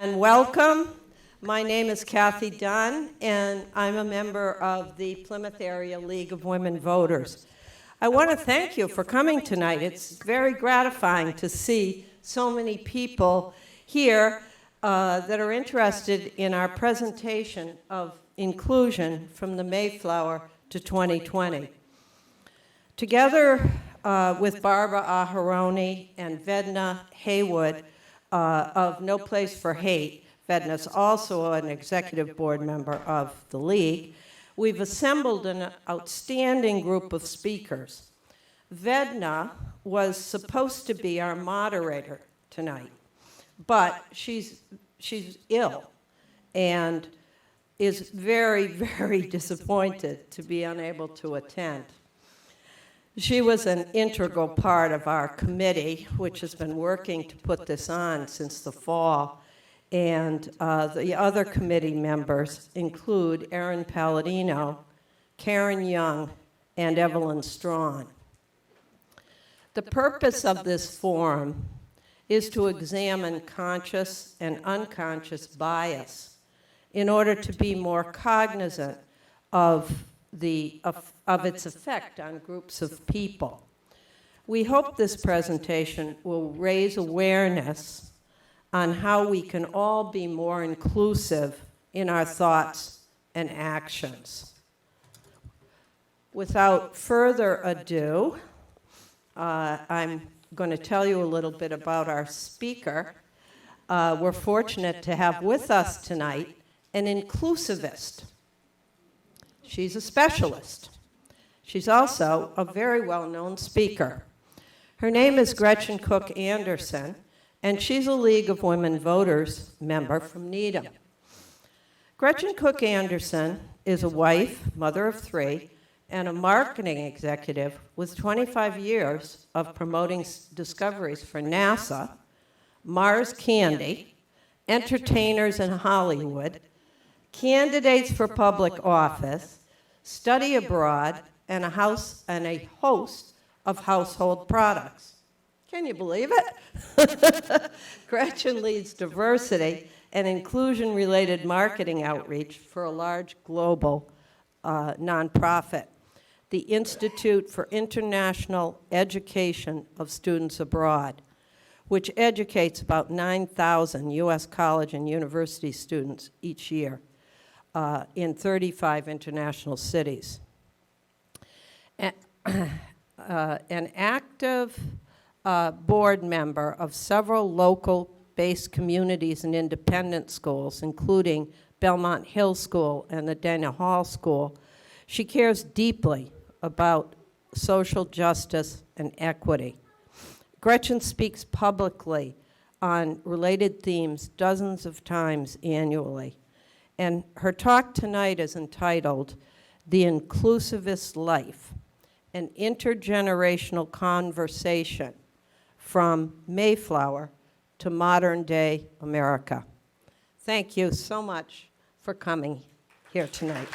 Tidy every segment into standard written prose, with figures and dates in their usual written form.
And welcome. My name is Kathy Dunn, and I'm a member of the Plymouth Area League of Women Voters. I want to thank you for coming tonight. It's very gratifying to see so many people here that are interested in our presentation of inclusion from the Mayflower to 2020. Together with Barbara Aharoni and Vedna Haywood of No Place for Hate, Vedna's also an executive board member of the League, we've assembled an outstanding group of speakers. Vedna was supposed to be our moderator tonight, but she's ill and is very, very disappointed to be unable to attend. She was an integral part of our committee, which has been working to put this on since the fall. And the other committee members include Erin Palladino, Karen Young, and Evelyn Strawn. The purpose of this forum is to examine conscious and unconscious bias in order to be more cognizant of its effect on groups of people. We hope this presentation will raise awareness on how we can all be more inclusive in our thoughts and actions. Without further ado, I'm going to tell you a little bit about our speaker. We're fortunate to have with us tonight an inclusivist. She's a specialist. She's also a very well-known speaker. Her name is Gretchen Cook Anderson, and she's a League of Women Voters member from Needham. Gretchen Cook Anderson is a wife, mother of three, and a marketing executive with 25 years of promoting discoveries for NASA, Mars Candy, entertainers in Hollywood, candidates for public office, study abroad, and a host of household products. Can you believe it? Gretchen leads diversity and inclusion-related marketing outreach for a large global nonprofit, the Institute for International Education of Students Abroad, which educates about 9,000 U.S. college and university students each year in 35 international cities. An active board member of several local-based communities and independent schools, including Belmont Hill School and the Dana Hall School, she cares deeply about social justice and equity. Gretchen speaks publicly on related themes dozens of times annually. And her talk tonight is entitled, "The Inclusivist Life, an Intergenerational Conversation from Mayflower to Modern-Day America." Thank you so much for coming here tonight.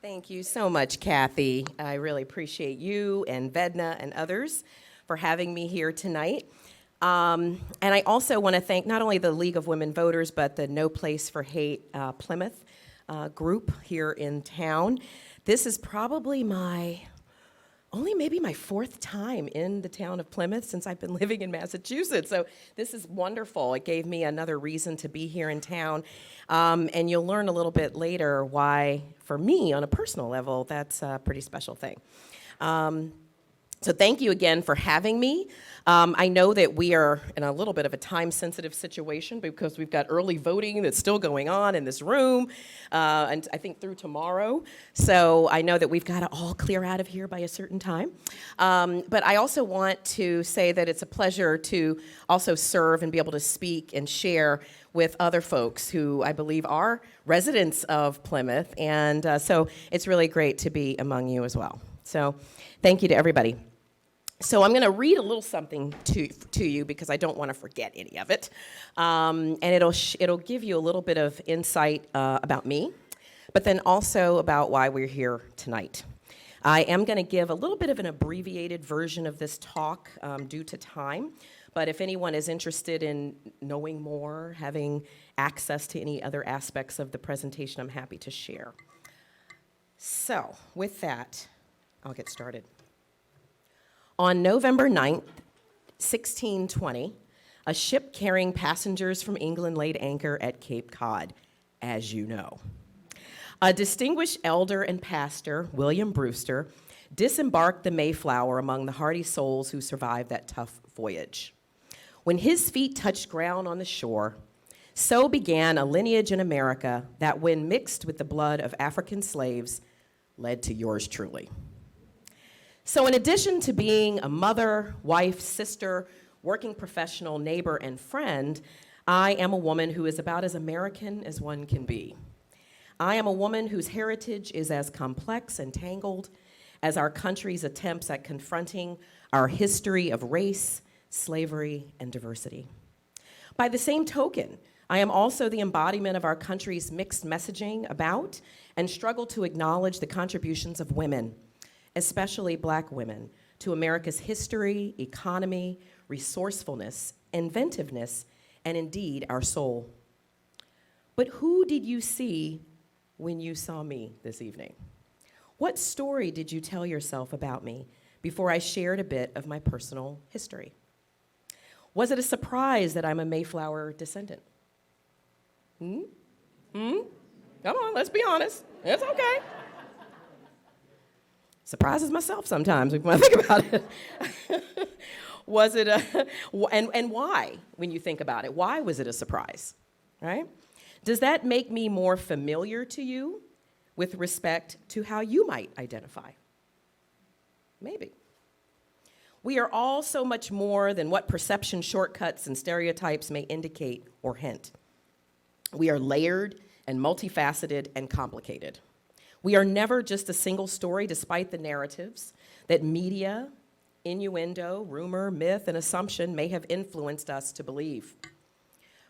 Thank you so much, Kathy. I really appreciate you and Vedna and others for having me here tonight. And I also want to thank not only the League of Women Voters, but the No Place for Hate Plymouth group here in town. This is probably maybe my fourth time in the town of Plymouth since I've been living in Massachusetts. So this is wonderful. It gave me another reason to be here in town. And you'll learn a little bit later why, for me, on a personal level, that's a pretty special thing. So thank you again for having me. I know that we are in a little bit of a time-sensitive situation because we've got early voting that's still going on in this room, and I think through tomorrow. So I know that we've got to all clear out of here by a certain time. But I also want to say that it's a pleasure to also serve and be able to speak and share with other folks who I believe are residents of Plymouth. And so it's really great to be among you as well. So thank you to everybody. So I'm going to read a little something to you because I don't want to forget any of it. And it'll give you a little bit of insight about me, but then also about why we're here tonight. I am going to give a little bit of an abbreviated version of this talk due to time, but if anyone is interested in knowing more, having access to any other aspects of the presentation, I'm happy to share. So, with that, I'll get started. On November 9th, 1620, a ship carrying passengers from England laid anchor at Cape Cod, as you know. A distinguished elder and pastor, William Brewster, disembarked the Mayflower among the hardy souls who survived that tough voyage. When his feet touched ground on the shore, so began a lineage in America that, when mixed with the blood of African slaves, led to yours truly. So in addition to being a mother, wife, sister, working professional, neighbor, and friend, I am a woman who is about as American as one can be. I am a woman whose heritage is as complex and tangled as our country's attempts at confronting our history of race, slavery, and diversity. By the same token, I am also the embodiment of our country's mixed messaging about and struggle to acknowledge the contributions of women, especially Black women, to America's history, economy, resourcefulness, inventiveness, and indeed our soul. But who did you see when you saw me this evening? What story did you tell yourself about me before I shared a bit of my personal history? Was it a surprise that I'm a Mayflower descendant? Come on, let's be honest. It's okay. Surprises myself sometimes when I think about it. Was it and why, when you think about it? Why was it a surprise, right? Does that make me more familiar to you with respect to how you might identify? Maybe. We are all so much more than what perception shortcuts and stereotypes may indicate or hint. We are layered and multifaceted and complicated. We are never just a single story, despite the narratives that media, innuendo, rumor, myth, and assumption may have influenced us to believe.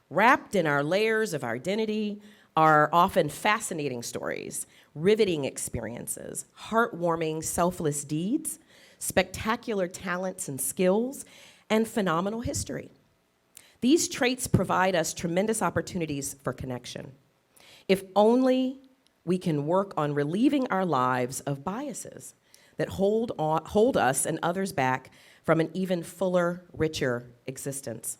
Wrapped in our layers of identity are often fascinating stories, riveting experiences, heartwarming, selfless deeds, spectacular talents and skills, and phenomenal history. These traits provide us tremendous opportunities for connection. If only we can work on relieving our lives of biases that hold us and others back from an even fuller, richer existence.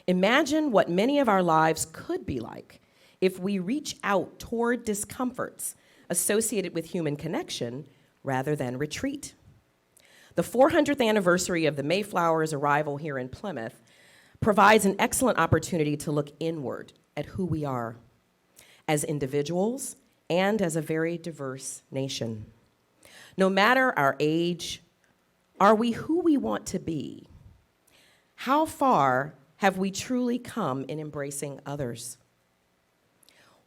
Imagine what many of our lives could be like if we reach out toward discomforts associated with human connection rather than retreat. The 400th anniversary of the Mayflower's arrival here in Plymouth provides an excellent opportunity to look inward at who we are as individuals and as a very diverse nation. No matter our age, are we who we want to be? How far have we truly come in embracing others?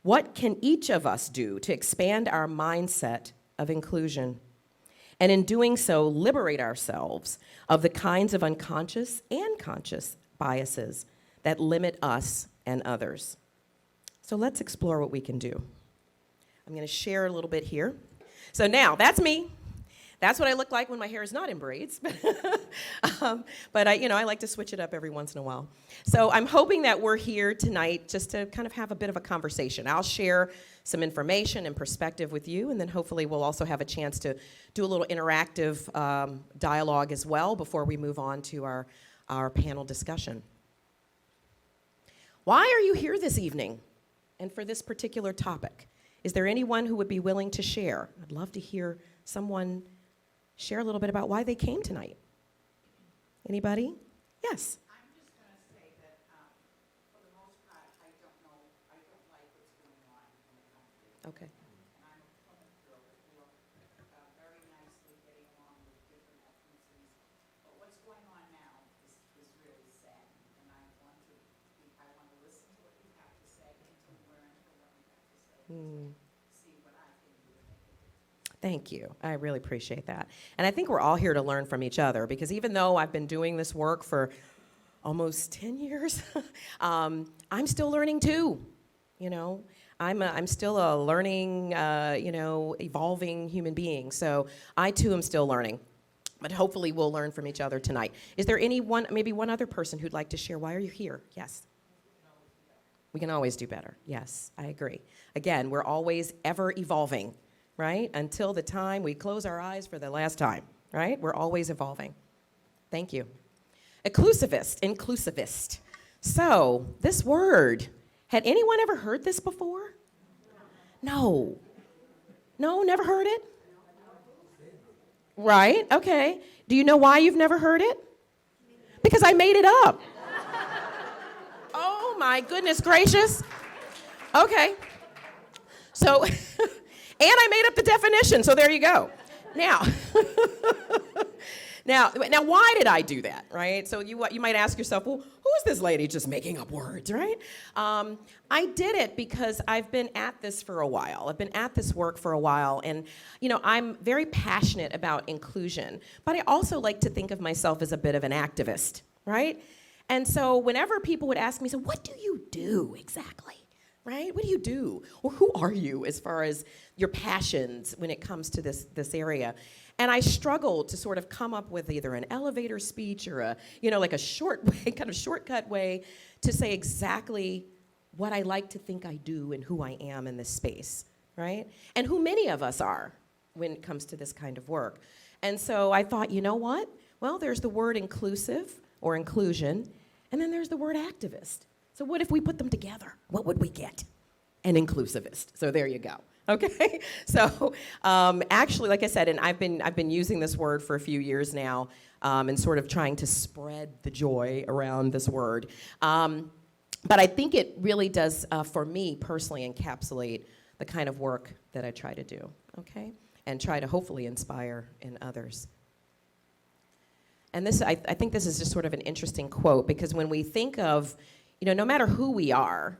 What can each of us do to expand our mindset of inclusion? And in doing so, liberate ourselves of the kinds of unconscious and conscious biases that limit us and others. So let's explore what we can do. I'm going to share a little bit here. So now, that's me. That's what I look like when my hair is not in braids. But I like to switch it up every once in a while. So I'm hoping that we're here tonight just to kind of have a bit of a conversation. I'll share some information and perspective with you, and then hopefully we'll also have a chance to do a little interactive dialogue as well before we move on to our panel discussion. Why are you here this evening and for this particular topic? Is there anyone who would be willing to share? I'd love to hear someone share a little bit about why they came tonight. Anybody? Yes. I'm just going to say that, for the most part, I don't like what's going on in the country. Okay. And I'm a Plymouth girl that grew up very nicely getting along with different ethnicities. But what's going on now is really sad. And I want to listen to what you have to say and to learn from what you have to say. And to see what I can do to make a difference. Thank you. I really appreciate that. And I think we're all here to learn from each other, because even though I've been doing this work for almost 10 years, I'm still learning too. I'm still a learning, evolving human being. So I too am still learning. But hopefully we'll learn from each other tonight. Is there maybe one other person who'd like to share? Why are you here? Yes. We can always do better. Yes, I agree. Again, we're always ever evolving, right? Until the time we close our eyes for the last time, right? We're always evolving. Thank you. Inclusivist. So, this word, had anyone ever heard this before? No. No, never heard it? Right, okay. Do you know why you've never heard it? Because I made it up. Oh my goodness gracious. Okay. So, and I made up the definition, so there you go. Now, now, why did I do that, right? So you might ask yourself, well, who is this lady just making up words, right? I did it because I've been at this for a while. I've been at this work for a while, and I'm very passionate about inclusion, but I also like to think of myself as a bit of an activist, right? And so whenever people would ask me, so what do you do exactly, right? What do you do? Or who are you as far as your passions when it comes to this area? And I struggled to sort of come up with either an elevator speech or a short way, kind of shortcut way to say exactly what I like to think I do and who I am in this space, right? And who many of us are when it comes to this kind of work. And so I thought, you know what? Well, there's the word inclusive or inclusion, and then there's the word activist. So what if we put them together? What would we get? An inclusivist. So there you go. Okay. So actually, like I said, and I've been using this word for a few years now, and sort of trying to spread the joy around this word. But I think it really does, for me personally, encapsulate the kind of work that I try to do. Okay, and try to hopefully inspire in others. And this, I think this is just sort of an interesting quote, because when we think of, no matter who we are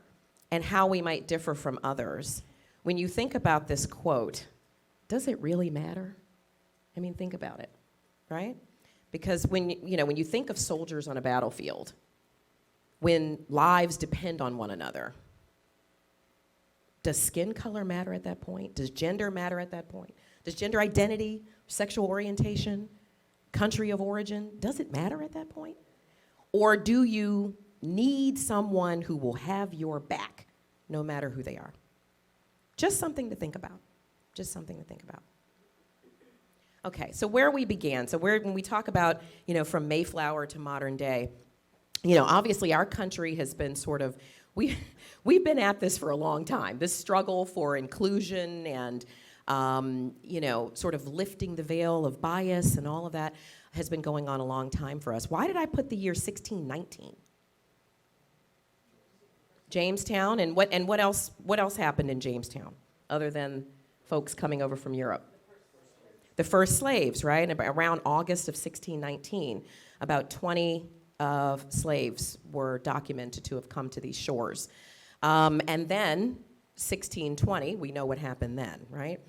and how we might differ from others, when you think about this quote, does it really matter? I mean, think about it, right? Because when you think of soldiers on a battlefield, when lives depend on one another, does skin color matter at that point? Does gender matter at that point? Does gender identity, sexual orientation, country of origin, does it matter at that point? Or do you need someone who will have your back no matter who they are? Just something to think about. Just something to think about. Okay, so where we began, so when we talk about, from Mayflower to modern day, obviously our country has been sort of, we've been at this for a long time, this struggle for inclusion and, sort of lifting the veil of bias and all of that has been going on a long time for us. Why did I put the year 1619? Jamestown, and what else happened in Jamestown other than folks coming over from Europe? The first slaves, right? Around August of 1619, about 20 slaves were documented to have come to these shores. And then 1620, we know what happened then, right?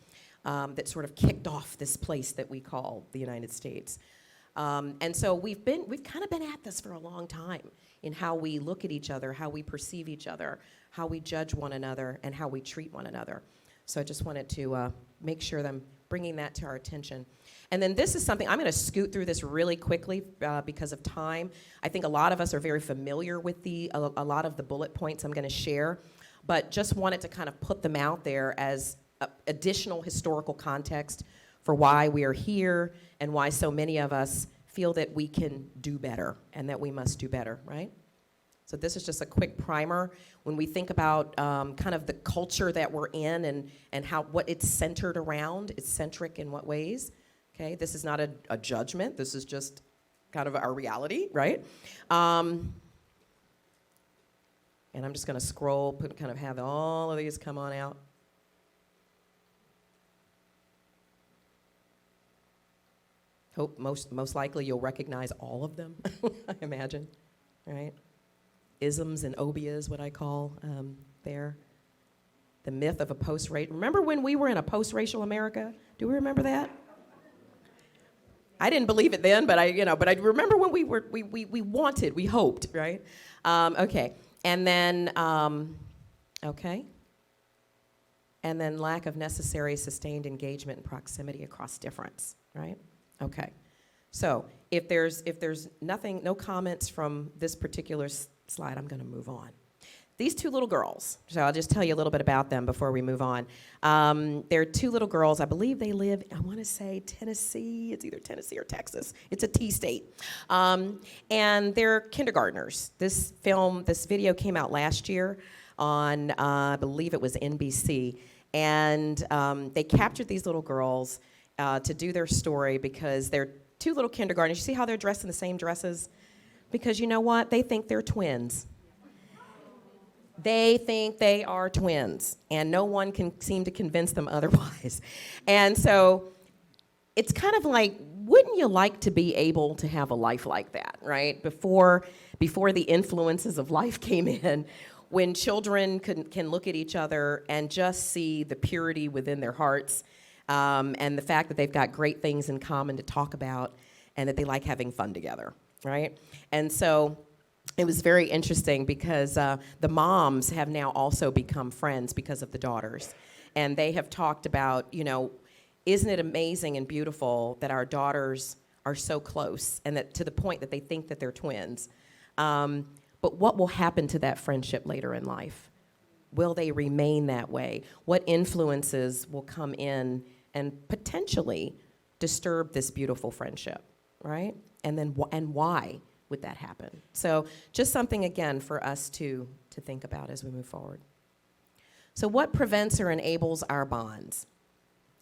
That sort of kicked off this place that we call the United States. And so we've kind of been at this for a long time in how we look at each other, how we perceive each other, how we judge one another, and how we treat one another. So I just wanted to make sure that I'm bringing that to our attention. And then this is something, I'm going to scoot through this really quickly because of time. I think a lot of us are very familiar with a lot of the bullet points I'm going to share, but just wanted to kind of put them out there as additional historical context for why we are here and why so many of us feel that we can do better and that we must do better, right? So this is just a quick primer. When we think about kind of the culture that we're in and what it's centered around, it's centric in what ways, okay? This is not a judgment. This is just kind of our reality, right? And I'm just going to scroll, kind of have all of these come on out. Hope most likely you'll recognize all of them, I imagine, right? Isms and obias, what I call there. The myth of a post-racial. Remember when we were in a post-racial America? Do we remember that? I didn't believe it then, but I remember when we wanted, we hoped, right? Okay, and then, okay. and then lack of necessary sustained engagement and proximity across difference, right? Okay. So if there's nothing, no comments from this particular slide, I'm going to move on. These two little girls, so I'll just tell you a little bit about them before we move on. They're two little girls. I believe they live, I want to say Tennessee. It's either Tennessee or Texas. It's a T state. And they're kindergartners. This video came out last year on, I believe it was NBC. And they captured these little girls to do their story because they're two little kindergartners. You see how they're dressed in the same dresses? Because you know what? They think they're twins. They think they are twins, and no one can seem to convince them otherwise. And so it's kind of like, wouldn't you like to be able to have a life like that, right? Before the influences of life came in, when children can look at each other and just see the purity within their hearts, and the fact that they've got great things in common to talk about, and that they like having fun together, right? And so it was very interesting because the moms have now also become friends because of the daughters. And they have talked about, isn't it amazing and beautiful that our daughters are so close, and that to the point that they think that they're twins. But what will happen to that friendship later in life? Will they remain that way? What influences will come in and potentially disturb this beautiful friendship, right? And why would that happen? So just something, again, for us to think about as we move forward. So what prevents or enables our bonds?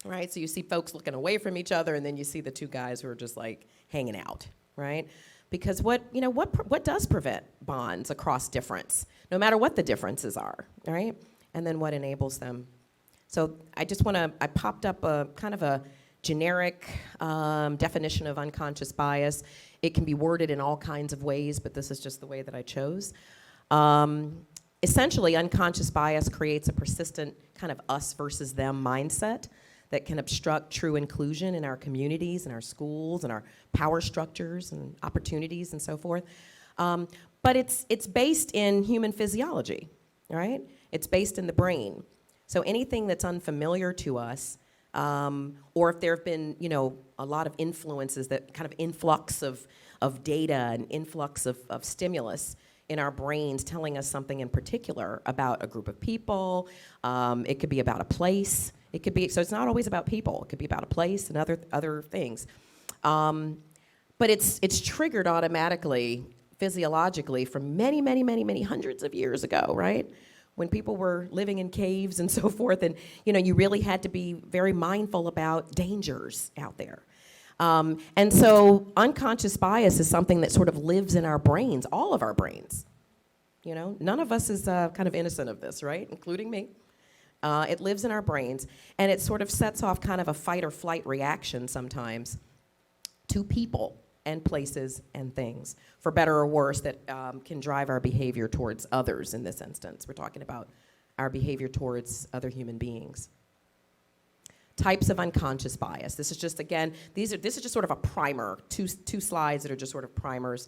Right? So you see folks looking away from each other, and then you see the two guys who are just like hanging out, right? Because what does prevent bonds across difference, no matter what the differences are, right? And then what enables them? So I popped up a kind of a generic definition of unconscious bias. It can be worded in all kinds of ways, but this is just the way that I chose. Essentially, unconscious bias creates a persistent kind of us versus them mindset that can obstruct true inclusion in our communities and our schools and our power structures and opportunities and so forth. But it's based in human physiology, right? It's based in the brain. So anything that's unfamiliar to us, or if there have been, a lot of influences, that kind of influx of data and influx of stimulus in our brains telling us something in particular about a group of people. It could be about a place. It could be, so it's not always about people. It could be about a place and other things. But it's triggered automatically, physiologically, from many, many, many, many hundreds of years ago, right? When people were living in caves and so forth, and you really had to be very mindful about dangers out there. And so unconscious bias is something that sort of lives in our brains, all of our brains. None of us is kind of innocent of this, right? Including me. It lives in our brains, and it sort of sets off kind of a fight or flight reaction sometimes to people and places and things, for better or worse, that can drive our behavior towards others in this instance. We're talking about our behavior towards other human beings. Types of unconscious bias. This is just, again, this is just sort of a primer, two slides that are just sort of primers,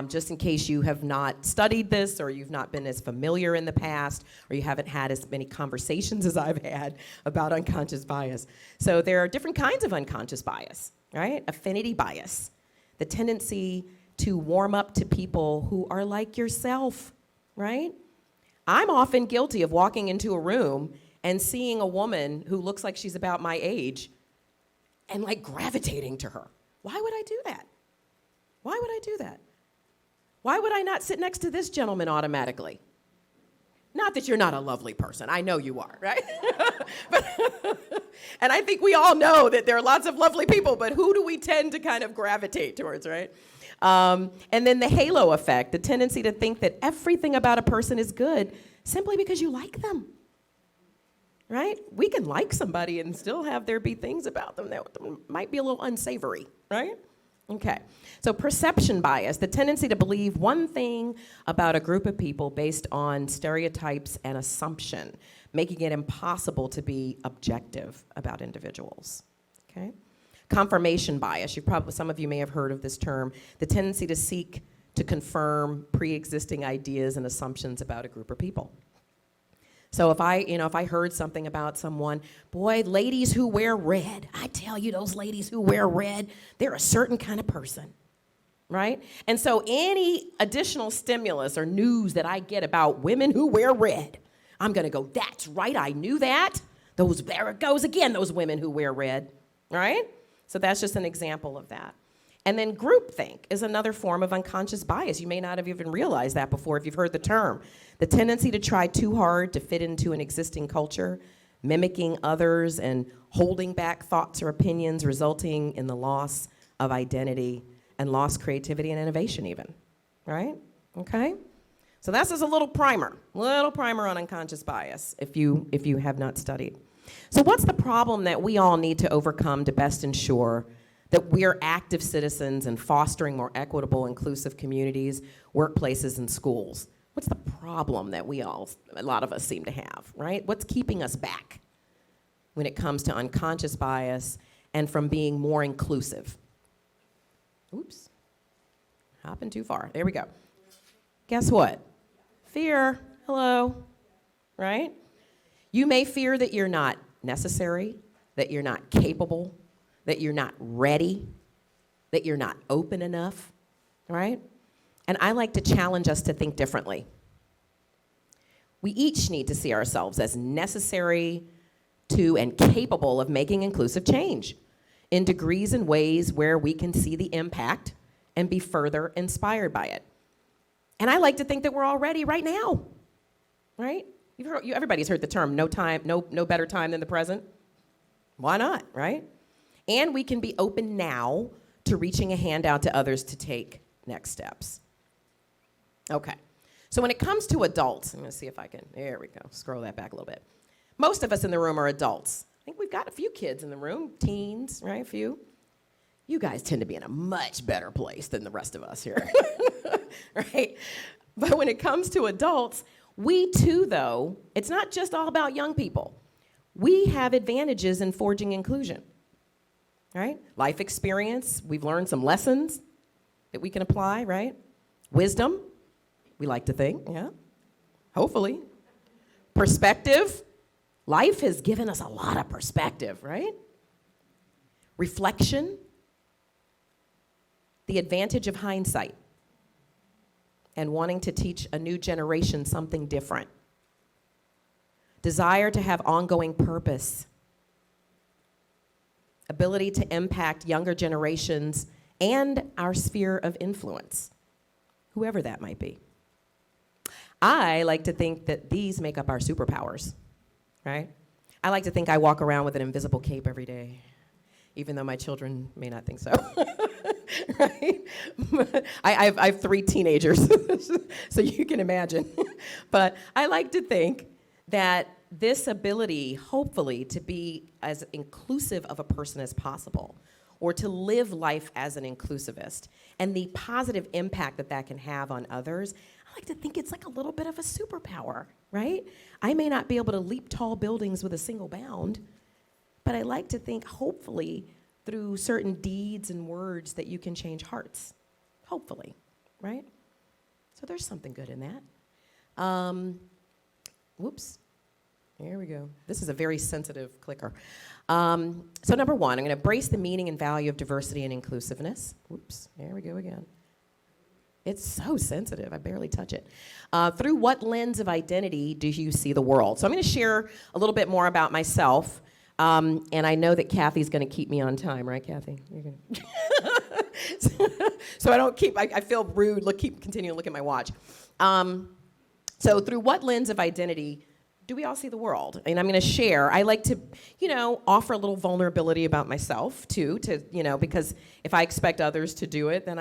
just in case you have not studied this, or you've not been as familiar in the past, or you haven't had as many conversations as I've had about unconscious bias. So there are different kinds of unconscious bias, right? Affinity bias, the tendency to warm up to people who are like yourself, right? I'm often guilty of walking into a room and seeing a woman who looks like she's about my age and like gravitating to her. Why would I do that? Why would I do that? Why would I not sit next to this gentleman automatically? Not that you're not a lovely person. I know you are, right? And I think we all know that there are lots of lovely people, but who do we tend to kind of gravitate towards, right? And then the halo effect, the tendency to think that everything about a person is good simply because you like them, right? We can like somebody and still have there be things about them that might be a little unsavory, right? Okay, so perception bias, the tendency to believe one thing about a group of people based on stereotypes and assumption, making it impossible to be objective about individuals, okay? Confirmation bias, some of you may have heard of this term, the tendency to seek to confirm pre-existing ideas and assumptions about a group of people. So if I heard something about someone, boy, ladies who wear red, I tell you, those ladies who wear red, they're a certain kind of person, right? And so any additional stimulus or news that I get about women who wear red, I'm gonna go, that's right, I knew that. There it goes again, those women who wear red, right? So that's just an example of that. And then groupthink is another form of unconscious bias. You may not have even realized that before if you've heard the term. The tendency to try too hard to fit into an existing culture, mimicking others and holding back thoughts or opinions, resulting in the loss of identity and lost creativity and innovation even, right? Okay? So that's just a little primer on unconscious bias if you have not studied. So what's the problem that we all need to overcome to best ensure that we're active citizens in fostering more equitable, inclusive communities, workplaces, and schools? What's the problem that a lot of us seem to have, right? What's keeping us back when it comes to unconscious bias and from being more inclusive? Oops, hopping too far. There we go. Guess what? Fear. Hello, right? You may fear that you're not necessary, that you're not capable, that you're not ready, that you're not open enough, right? And I like to challenge us to think differently. We each need to see ourselves as necessary to and capable of making inclusive change in degrees and ways where we can see the impact and be further inspired by it. And I like to think that we're all ready right now, right? Everybody's heard the term, no better time than the present. Why not, right? And we can be open now to reaching a hand out to others to take next steps. Okay, so when it comes to adults, I'm gonna see if I can, there we go, scroll that back a little bit. Most of us in the room are adults. I think we've got a few kids in the room, teens, right, a few. You guys tend to be in a much better place than the rest of us here, right? But when it comes to adults, we too, though, it's not just all about young people. We have advantages in forging inclusion, right? Life experience, we've learned some lessons that we can apply, right? Wisdom, we like to think, yeah, hopefully. Perspective, life has given us a lot of perspective, right? Reflection, the advantage of hindsight, and wanting to teach a new generation something different. Desire to have ongoing purpose, ability to impact younger generations and our sphere of influence, whoever that might be. I like to think that these make up our superpowers, right? I like to think I walk around with an invisible cape every day, even though my children may not think so, right? I have 3 teenagers, so you can imagine. But I like to think that this ability, hopefully, to be as inclusive of a person as possible, or to live life as an inclusivist, and the positive impact that that can have on others, I like to think it's like a little bit of a superpower, right? I may not be able to leap tall buildings with a single bound, but I like to think, hopefully, through certain deeds and words that you can change hearts, hopefully, right? So there's something good in that. Whoops. Here we go. This is a very sensitive clicker. So number 1, I'm going to embrace the meaning and value of diversity and inclusiveness. Whoops, there we go again. It's so sensitive, I barely touch it. Through what lens of identity do you see the world? So I'm going to share a little bit more about myself, and I know that Kathy's going to keep me on time, right, Kathy? You're gonna so I don't I feel rude, continue to look at my watch. So through what lens of identity do we all see the world? And I'm going to share. I like to, offer a little vulnerability about myself, too, because if I expect others to do it, then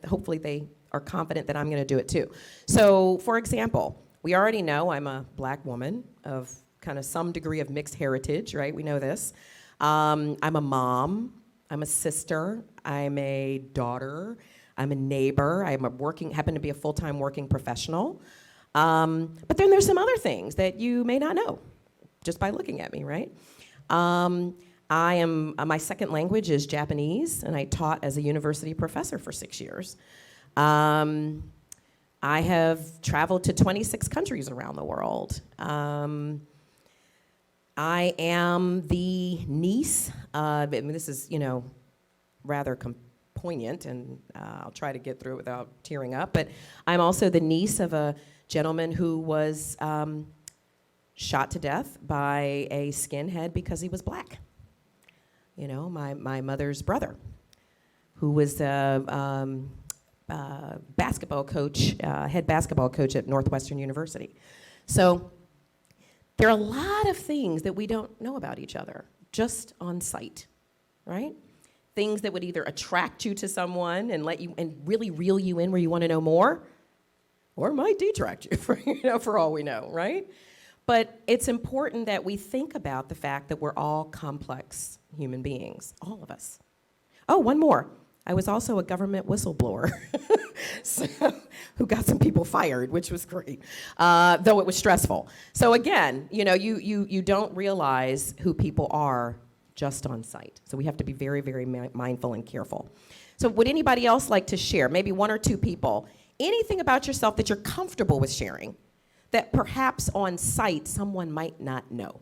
hopefully they are confident that I'm going to do it, too. So, for example, we already know I'm a black woman of kind of some degree of mixed heritage, right? We know this. I'm a mom. I'm a sister. I'm a daughter. I'm a neighbor. happen to be a full-time working professional. But then there's some other things that you may not know just by looking at me, right? My second language is Japanese, and I taught as a university professor for 6 years. I have traveled to 26 countries around the world. I am the niece, this is, rather poignant, and I'll try to get through it without tearing up, but I'm also the niece of a gentleman who was shot to death by a skinhead because he was black. My mother's brother, who was a basketball coach, head basketball coach at Northwestern University. So there are a lot of things that we don't know about each other, just on sight, right? Things that would either attract you to someone and really reel you in where you want to know more, or might detract you, for all we know, right? But it's important that we think about the fact that we're all complex human beings, all of us. Oh, one more. I was also a government whistleblower who got some people fired, which was great, though it was stressful. So again, you don't realize who people are just on sight. So we have to be very, very mindful and careful. So would anybody else like to share, maybe one or two people, anything about yourself that you're comfortable with sharing that perhaps on sight someone might not know?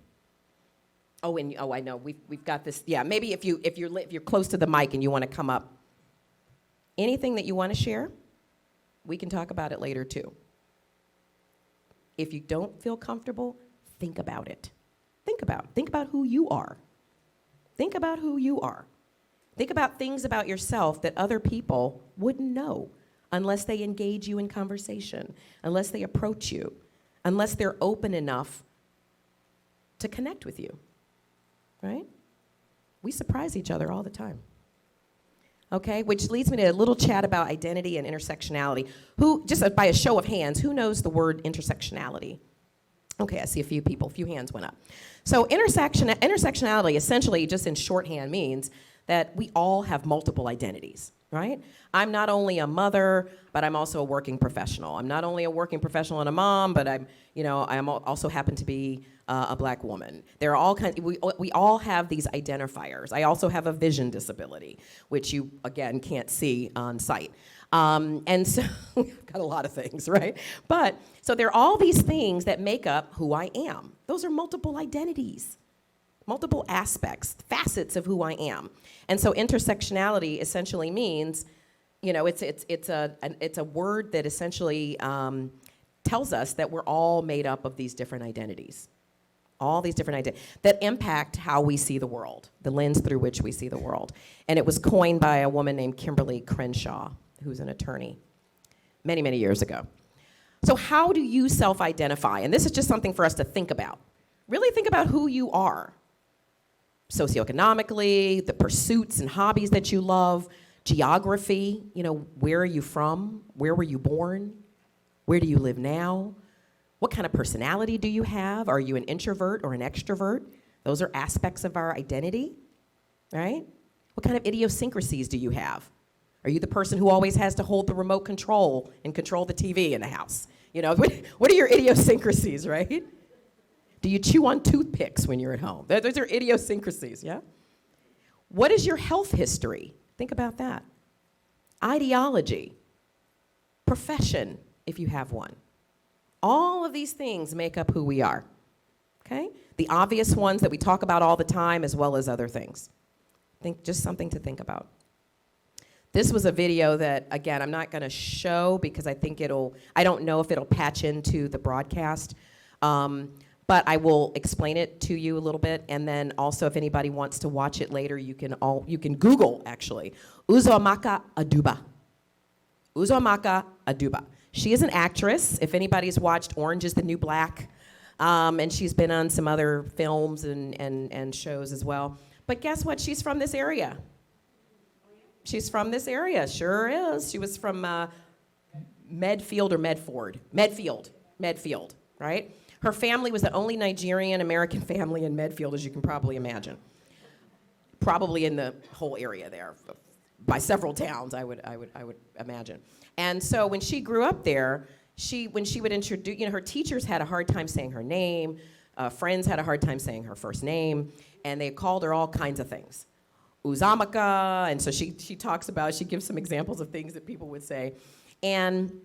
I know we've got this. Yeah, maybe if you're close to the mic and you want to come up. Anything that you want to share, we can talk about it later too. If you don't feel comfortable, think about it. Think about who you are. Think about who you are. Think about things about yourself that other people wouldn't know unless they engage you in conversation, unless they approach you, unless they're open enough to connect with you, right? We surprise each other all the time. Okay, which leads me to a little chat about identity and intersectionality. Just by a show of hands, who knows the word intersectionality? Okay, I see a few hands went up. So intersectionality essentially, just in shorthand, means that we all have multiple identities, right? I'm not only a mother, but I'm also a working professional. I'm not only a working professional and a mom, but I also happen to be a black woman. There are all kinds. We all have these identifiers. I also have a vision disability, which you again can't see on sight. And so we've got a lot of things, right? But so there are all these things that make up who I am. Those are multiple identities, multiple aspects, facets of who I am. And so intersectionality essentially means, it's a word that essentially tells us that we're all made up of these different identities. All these different ideas that impact how we see the world, the lens through which we see the world. And it was coined by a woman named Kimberly Crenshaw, who's an attorney, many, many years ago. So how do you self-identify? And this is just something for us to think about. Really think about who you are. Socioeconomically, the pursuits and hobbies that you love, geography, where are you from? Where were you born? Where do you live now? What kind of personality do you have? Are you an introvert or an extrovert? Those are aspects of our identity, right? What kind of idiosyncrasies do you have? Are you the person who always has to hold the remote control and control the TV in the house? What are your idiosyncrasies, right? Do you chew on toothpicks when you're at home? Those are idiosyncrasies, yeah? What is your health history? Think about that. Ideology, profession, if you have one. All of these things make up who we are, okay? The obvious ones that we talk about all the time as well as other things. Just something to think about. This was a video that, again, I'm not gonna show because I don't know if it'll patch into the broadcast, but I will explain it to you a little bit, and then also if anybody wants to watch it later, you can Google, actually, Uzomaka Aduba. Uzomaka Aduba. She is an actress. If anybody's watched Orange is the New Black, and she's been on some other films and shows as well. But guess what? She's from this area. She's from this area, sure is. She was from Medfield or Medford. Medfield, right? Her family was the only Nigerian-American family in Medfield, as you can probably imagine. Probably in the whole area there, by several towns, I would imagine. And so when she grew up there, when she would introduce, her teachers had a hard time saying her name, friends had a hard time saying her first name, and they called her all kinds of things. Uzamaka, and so she talks about, she gives some examples of things that people would say. And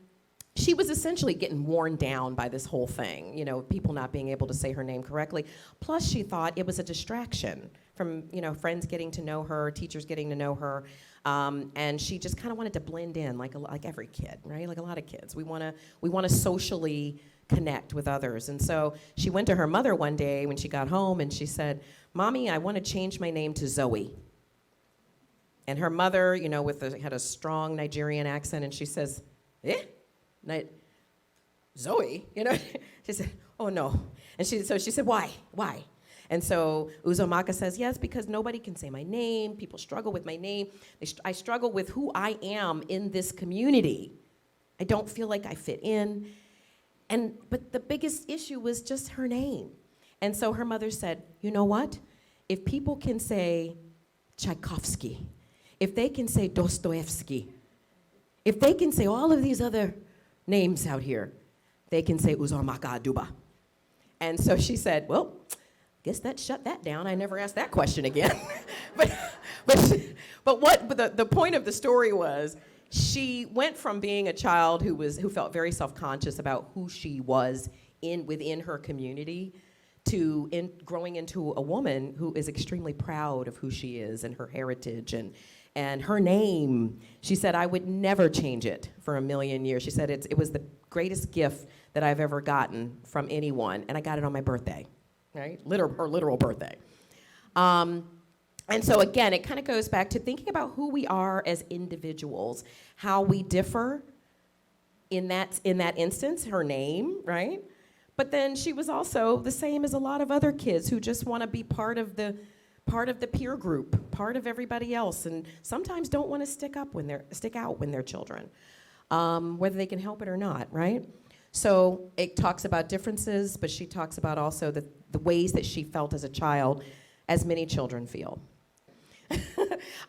she was essentially getting worn down by this whole thing, you know, people not being able to say her name correctly. Plus, she thought it was a distraction from, you know, friends getting to know her, teachers getting to know her, and she just kind of wanted to blend in, like every kid, right? Like a lot of kids, we want to socially connect with others. And so she went to her mother one day when she got home, and she said, "Mommy, I want to change my name to Zoe." And her mother, you know, had a strong Nigerian accent, and she says, "Eh? Zoe?" You know? She said, "Oh, no." And so she said, "Why? Why?" And so Uzomaka says, "Yes, because nobody can say my name. People struggle with my name. I struggle with who I am in this community. I don't feel like I fit in." But the biggest issue was just her name. And so her mother said, "You know what? If people can say Tchaikovsky, if they can say Dostoevsky, if they can say all of these other names out here, they can say Uzomaka Aduba." And so she said, "Well, guess that shut that down. I never asked that question again." but the point of the story was, she went from being a child who felt very self-conscious about who she was within her community to growing into a woman who is extremely proud of who she is and her heritage and her name. She said, "I would never change it for a million years." She said, it was the greatest gift that I've ever gotten from anyone, and I got it on my birthday, right? Her literal birthday. And so again, it kind of goes back to thinking about who we are as individuals, how we differ in that instance, her name, right? But then she was also the same as a lot of other kids who just want to be part of the peer group, part of everybody else, and sometimes don't want to stick out when they're children, whether they can help it or not, right? So it talks about differences, but she talks about also the ways that she felt as a child, as many children feel.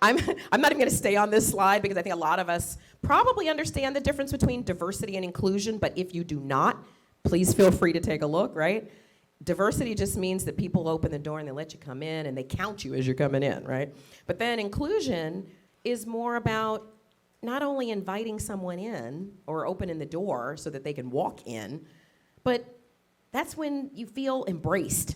I'm not even going to stay on this slide because I think a lot of us probably understand the difference between diversity and inclusion, but if you do not, please feel free to take a look, right? Diversity just means that people open the door and they let you come in and they count you as you're coming in, right? But then inclusion is more about not only inviting someone in or opening the door so that they can walk in, but that's when you feel embraced.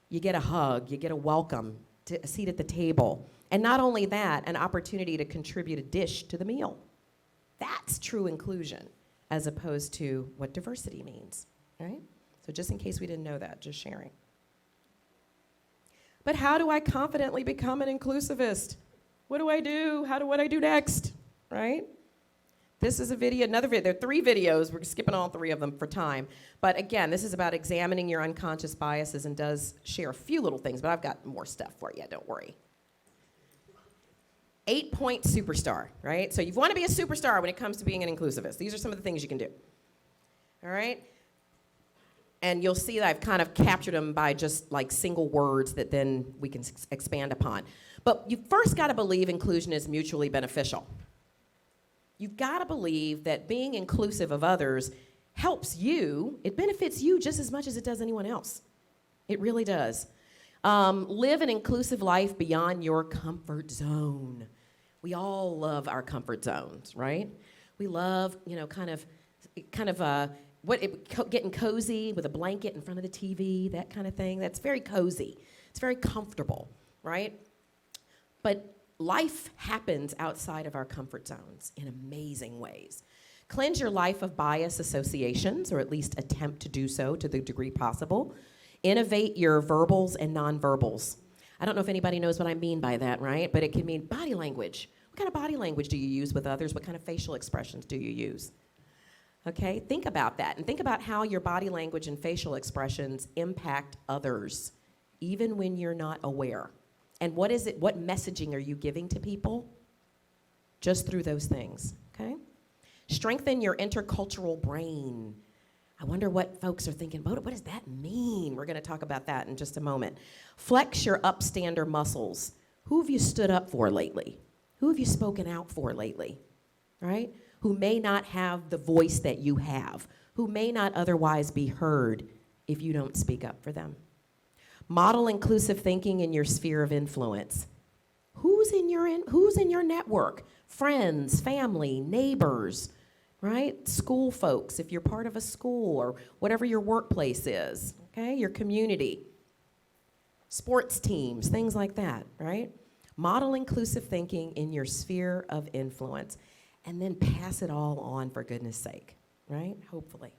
You get a hug, you get a welcome, a seat at the table. And not only that, an opportunity to contribute a dish to the meal. That's true inclusion, as opposed to what diversity means, right? So just in case we didn't know that, just sharing. But how do I confidently become an inclusivist? What do I do? What do I do next, right? This is another video. There are 3 videos. We're skipping all 3 of them for time. But again, this is about examining your unconscious biases and does share a few little things, but I've got more stuff for you, don't worry. 8-point superstar, right? So you want to be a superstar when it comes to being an inclusivist. These are some of the things you can do, all right? And you'll see that I've kind of captured them by just like single words that then we can expand upon. But you first got to believe inclusion is mutually beneficial. You've got to believe that being inclusive of others helps you. It benefits you just as much as it does anyone else. It really does. Live an inclusive life beyond your comfort zone. We all love our comfort zones, right? We love, getting cozy with a blanket in front of the TV, that kind of thing. That's very cozy. It's very comfortable, right? But life happens outside of our comfort zones in amazing ways. Cleanse your life of bias associations, or at least attempt to do so to the degree possible. Innovate your verbals and nonverbals. I don't know if anybody knows what I mean by that, right? But it can mean body language. What kind of body language do you use with others? What kind of facial expressions do you use? Okay, think about that, and think about how your body language and facial expressions impact others, even when you're not aware. And what messaging are you giving to people? Just through those things, okay? Strengthen your intercultural brain. I wonder what folks are thinking, what does that mean? We're gonna talk about that in just a moment. Flex your upstander muscles. Who have you stood up for lately? Who have you spoken out for lately, right? Who may not have the voice that you have, who may not otherwise be heard if you don't speak up for them. Model inclusive thinking in your sphere of influence. Who's in your network? Friends, family, neighbors. right? School folks, if you're part of a school or whatever your workplace is, okay? Your community. Sports teams, things like that, right? Model inclusive thinking in your sphere of influence, and then pass it all on, for goodness sake, right? Hopefully.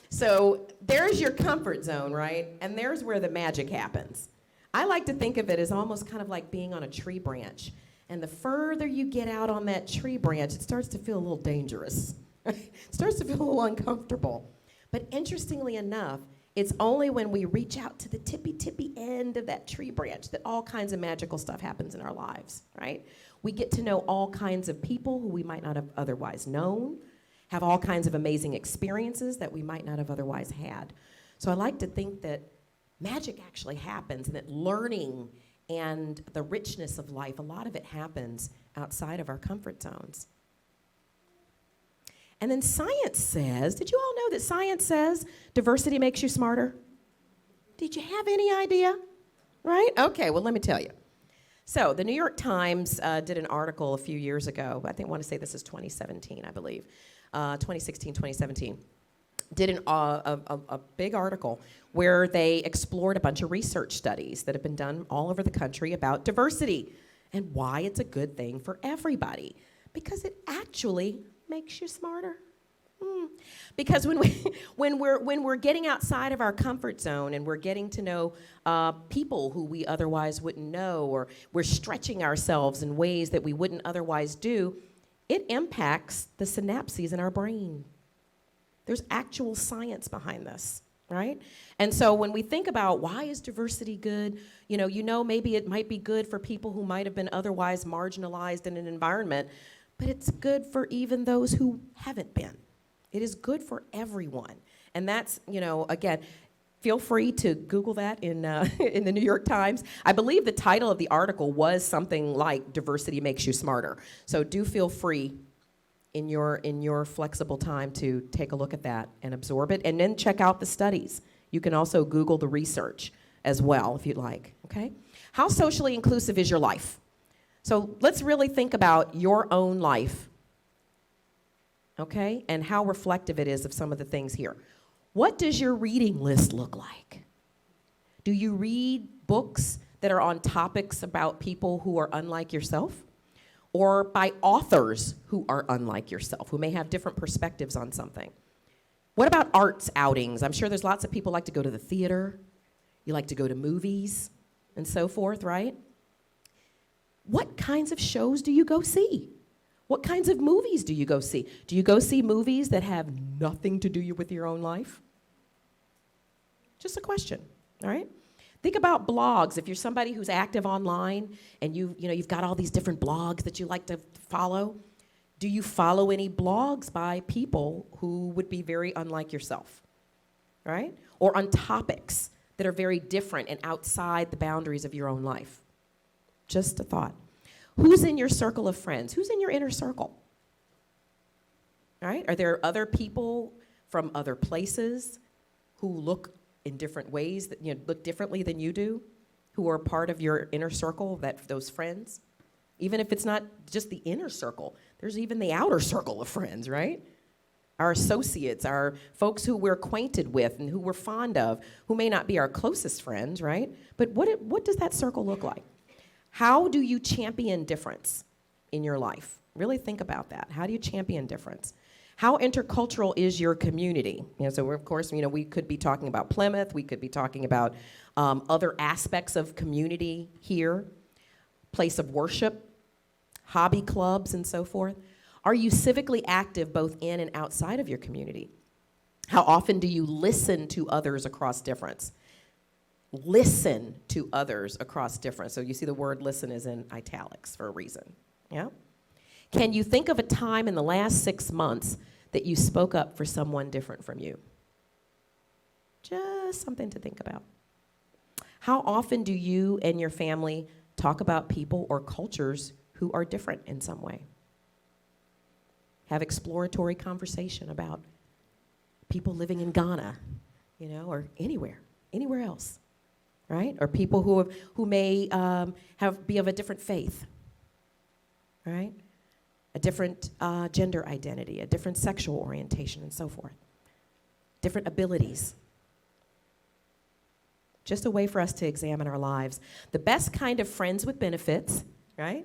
So there's your comfort zone, right? And there's where the magic happens. I like to think of it as almost kind of like being on a tree branch. And the further you get out on that tree branch, it starts to feel a little dangerous. It starts to feel a little uncomfortable. But interestingly enough, it's only when we reach out to the tippy end of that tree branch that all kinds of magical stuff happens in our lives, right? We get to know all kinds of people who we might not have otherwise known, have all kinds of amazing experiences that we might not have otherwise had. So I like to think that magic actually happens, and that learning and the richness of life, a lot of it happens outside of our comfort zones. And then science says, did you all know that science says diversity makes you smarter? Did you have any idea? Right? Okay, well, let me tell you. So the New York Times did an article a few years ago. I want to say this is 2017, I believe. 2016, 2017. Did a big article where they explored a bunch of research studies that have been done all over the country about diversity and why it's a good thing for everybody. Because it actually makes you smarter. Because when we're getting outside of our comfort zone and we're getting to know people who we otherwise wouldn't know, or we're stretching ourselves in ways that we wouldn't otherwise do, it impacts the synapses in our brain. There's actual science behind this, right? And so when we think about why is diversity good, you know maybe it might be good for people who might have been otherwise marginalized in an environment, but it's good for even those who haven't been. It is good for everyone. And that's, again, feel free to Google that in the New York Times. I believe the title of the article was something like "Diversity Makes You Smarter." So do feel free in your flexible time to take a look at that and absorb it, and then check out the studies. You can also Google the research as well if you'd like, okay? How socially inclusive is your life? So let's really think about your own life, okay, and how reflective it is of some of the things here. What does your reading list look like? Do you read books that are on topics about people who are unlike yourself? Or by authors who are unlike yourself, who may have different perspectives on something? What about arts outings? I'm sure there's lots of people like to go to the theater, you like to go to movies, and so forth, right? What kinds of shows do you go see? What kinds of movies do you go see? Do you go see movies that have nothing to do with your own life? Just a question, all right? Think about blogs. If you're somebody who's active online and you've got all these different blogs that you like to follow, do you follow any blogs by people who would be very unlike yourself, right? Or on topics that are very different and outside the boundaries of your own life? Just a thought. Who's in your circle of friends? Who's in your inner circle? Right? Are there other people from other places who look in different ways, that look differently than you do, who are part of your inner circle, those friends? Even if it's not just the inner circle, there's even the outer circle of friends, right? Our associates, our folks who we're acquainted with and who we're fond of, who may not be our closest friends, right? But what does that circle look like? How do you champion difference in your life? Really think about that. How do you champion difference? How intercultural is your community? So we're, of course, we could be talking about Plymouth. We could be talking about other aspects of community here, place of worship, hobby clubs, and so forth. Are you civically active both in and outside of your community? How often do you listen to others across difference? Listen to others across difference. So you see the word listen is in italics for a reason, yeah? Can you think of a time in the last 6 months that you spoke up for someone different from you? Just something to think about. How often do you and your family talk about people or cultures who are different in some way? Have exploratory conversation about people living in Ghana, or anywhere else, right? Or people who may be of a different faith, right? a different gender identity, a different sexual orientation, and so forth. Different abilities. Just a way for us to examine our lives. The best kind of friends with benefits, right?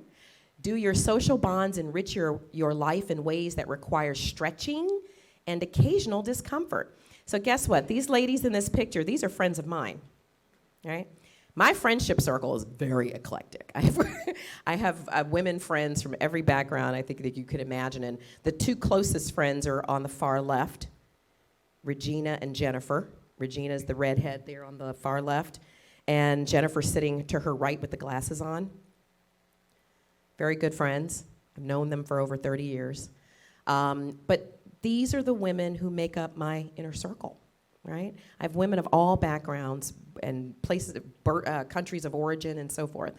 Do your social bonds enrich your life in ways that require stretching and occasional discomfort? So guess what? These ladies in this picture, these are friends of mine, right? My friendship circle is very eclectic. I have women friends from every background I think that you could imagine. And the two closest friends are on the far left, Regina and Jennifer. Regina is the redhead there on the far left, and Jennifer sitting to her right with the glasses on. Very good friends. I've known them for over 30 years. But these are the women who make up my inner circle, right? I have women of all backgrounds and places, countries of origin and so forth.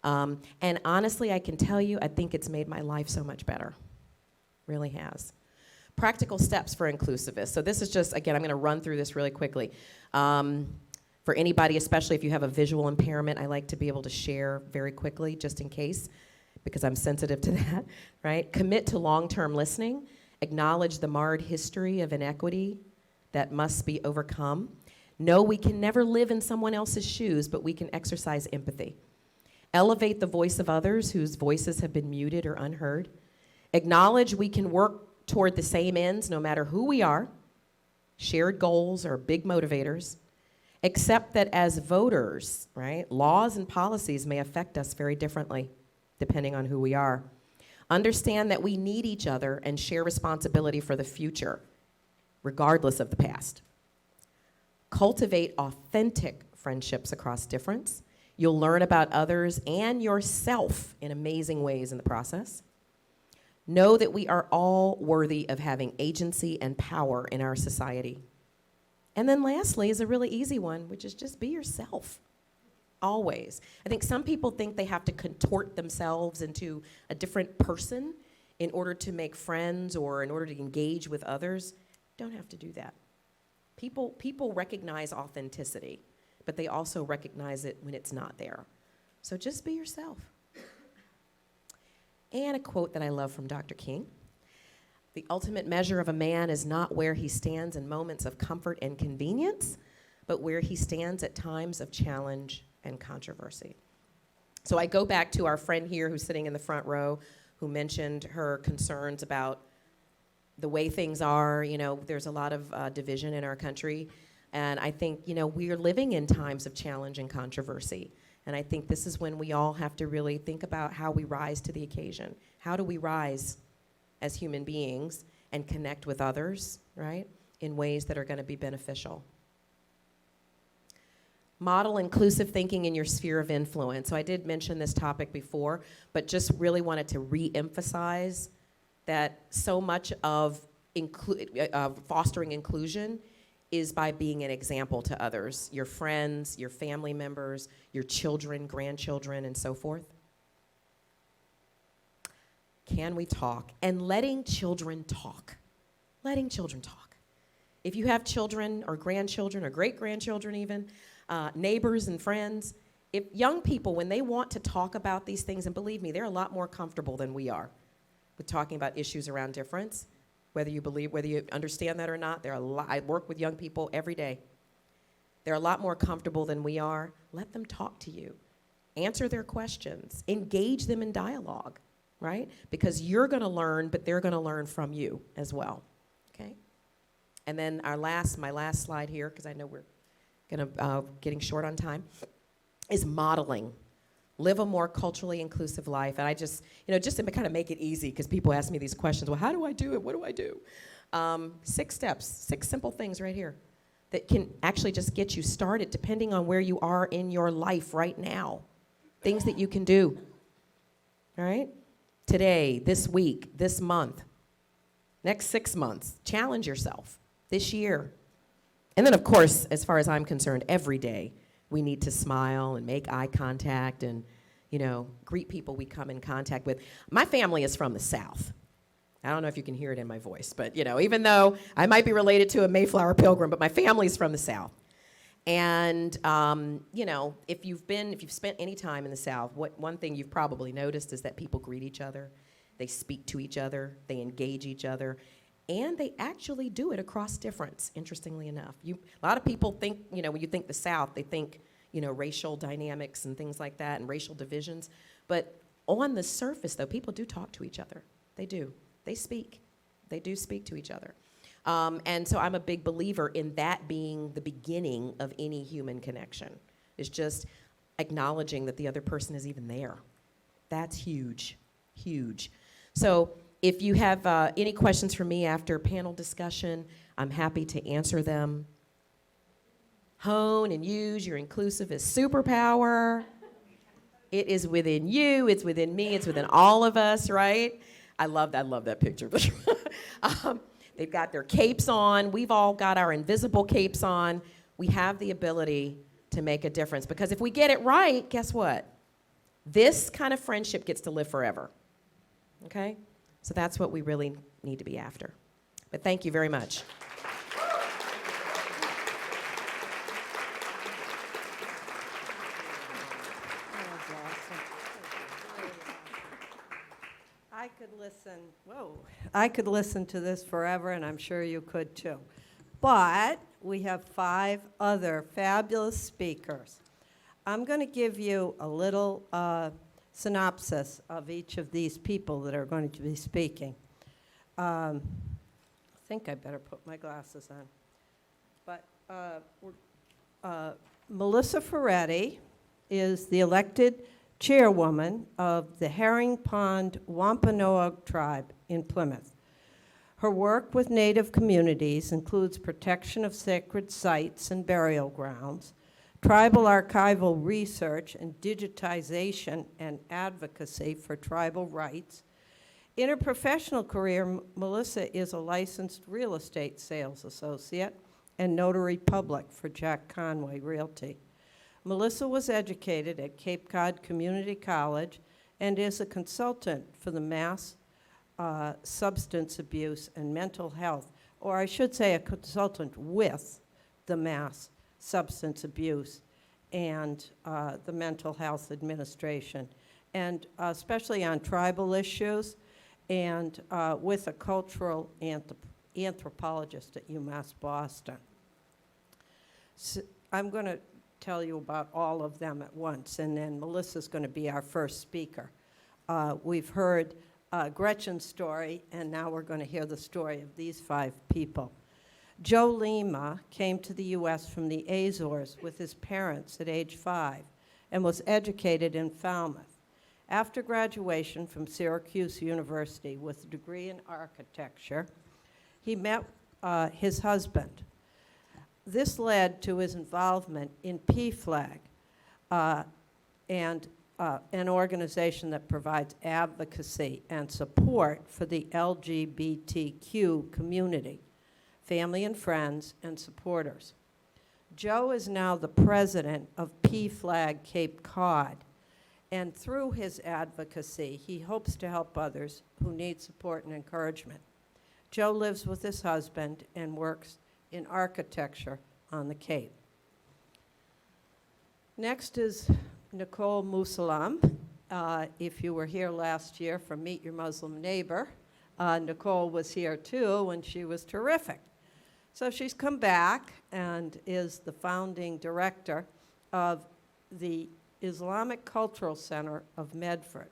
And honestly, I can tell you, I think it's made my life so much better. Really has. Practical steps for inclusivists. So this is just, again, I'm going to run through this really quickly. For anybody, especially if you have a visual impairment, I like to be able to share very quickly, just in case, because I'm sensitive to that, right? Commit to long-term listening. Acknowledge the marred history of inequity that must be overcome. Know we can never live in someone else's shoes, but we can exercise empathy. Elevate the voice of others whose voices have been muted or unheard. Acknowledge we can work toward the same ends no matter who we are. Shared goals are big motivators. Accept that as voters, right, laws and policies may affect us very differently depending on who we are. Understand that we need each other and share responsibility for the future, regardless of the past. Cultivate authentic friendships across difference. You'll learn about others and yourself in amazing ways in the process. Know that we are all worthy of having agency and power in our society. And then lastly is a really easy one, which is just be yourself. Always. I think some people think they have to contort themselves into a different person in order to make friends or in order to engage with others. Don't have to do that. People recognize authenticity, but they also recognize it when it's not there. So just be yourself. And a quote that I love from Dr. King. The ultimate measure of a man is not where he stands in moments of comfort and convenience, but where he stands at times of challenge and controversy. So I go back to our friend here who's sitting in the front row who mentioned her concerns about the way things are. You know, there's a lot of division in our country. And I think, you know, we are living in times of challenge and controversy. And I think this is when we all have to really think about how we rise to the occasion. How do we rise as human beings and connect with others, right, in ways that are going to be beneficial? Model inclusive thinking in your sphere of influence. So I did mention this topic before, but just really wanted to re-emphasize that so much of fostering inclusion is by being an example to others, your friends, your family members, your children, grandchildren, and so forth. Can we talk? And letting children talk. Letting children talk. If you have children or grandchildren or great-grandchildren even, neighbors and friends, if young people, when they want to talk about these things, and believe me, they're a lot more comfortable than we are with talking about issues around difference, whether you understand that or not, I work with young people every day. They're a lot more comfortable than we are. Let them talk to you. Answer their questions. Engage them in dialogue, right? Because you're going to learn, but they're going to learn from you as well, okay? And then my last slide here, because I know we're getting short on time, is modeling. Live a more culturally inclusive life. And I just to kind of make it easy, because people ask me these questions, well, how do I do it? What do I do? 6 steps, 6 simple things right here that can actually just get you started depending on where you are in your life right now. Things that you can do, all right? Today, this week, this month, next 6 months. Challenge yourself this year. And then, of course, as far as I'm concerned, every day we need to smile and make eye contact and, greet people we come in contact with. My family is from the South. I don't know if you can hear it in my voice, but, even though I might be related to a Mayflower Pilgrim, but my family's from the South. And, if you've spent any time in the South, one thing you've probably noticed is that people greet each other. they speak to each other, they engage each other, and they actually do it across difference, interestingly enough. A lot of people think, when you think the South, they think, racial dynamics and things like that and racial divisions. But on the surface, though, people do talk to each other. They do. They speak. They do speak to each other. And so I'm a big believer in that being the beginning of any human connection. It's just acknowledging that the other person is even there. That's huge, huge. So if you have any questions for me after panel discussion, I'm happy to answer them. Hone and use your inclusivist superpower. It is within you, it's within me, it's within all of us, right? I love that picture. They've got their capes on. We've all got our invisible capes on. We have the ability to make a difference, because if we get it right, guess what? This kind of friendship gets to live forever, okay? So that's what we really need to be after. But thank you very much. I could listen to this forever, and I'm sure you could too. But we have 5 other fabulous speakers. I'm going to give you a little synopsis of each of these people that are going to be speaking. I think I better put my glasses on. But Melissa Ferretti is the elected chairwoman of the Herring Pond Wampanoag tribe in Plymouth. Her work with Native communities includes protection of sacred sites and burial grounds, tribal archival research and digitization and advocacy for tribal rights. In her professional career, Melissa is a licensed real estate sales associate and notary public for Jack Conway Realty. Melissa was educated at Cape Cod Community College and is a consultant for the Mass Substance Abuse and Mental Health, or I should say a consultant with the Mass Substance Abuse and the Mental Health Administration, and especially on tribal issues, and with a cultural anthropologist at UMass Boston. So I'm going to tell you about all of them at once, and then Melissa's going to be our first speaker. We've heard Gretchen's story, and now we're going to hear the story of these 5 people. Joe Lima came to the U.S. from the Azores with his parents at age 5 and was educated in Falmouth. After graduation from Syracuse University with a degree in architecture, he met his husband. This led to his involvement in PFLAG, and an organization that provides advocacy and support for the LGBTQ community, family and friends and supporters. Joe is now the president of PFLAG Cape Cod, and through his advocacy, he hopes to help others who need support and encouragement. Joe lives with his husband and works in architecture on the Cape. Next is Nicole Musalam. If you were here last year for Meet Your Muslim Neighbor, Nicole was here too, and she was terrific. So she's come back and is the founding director of the Islamic Cultural Center of Medford,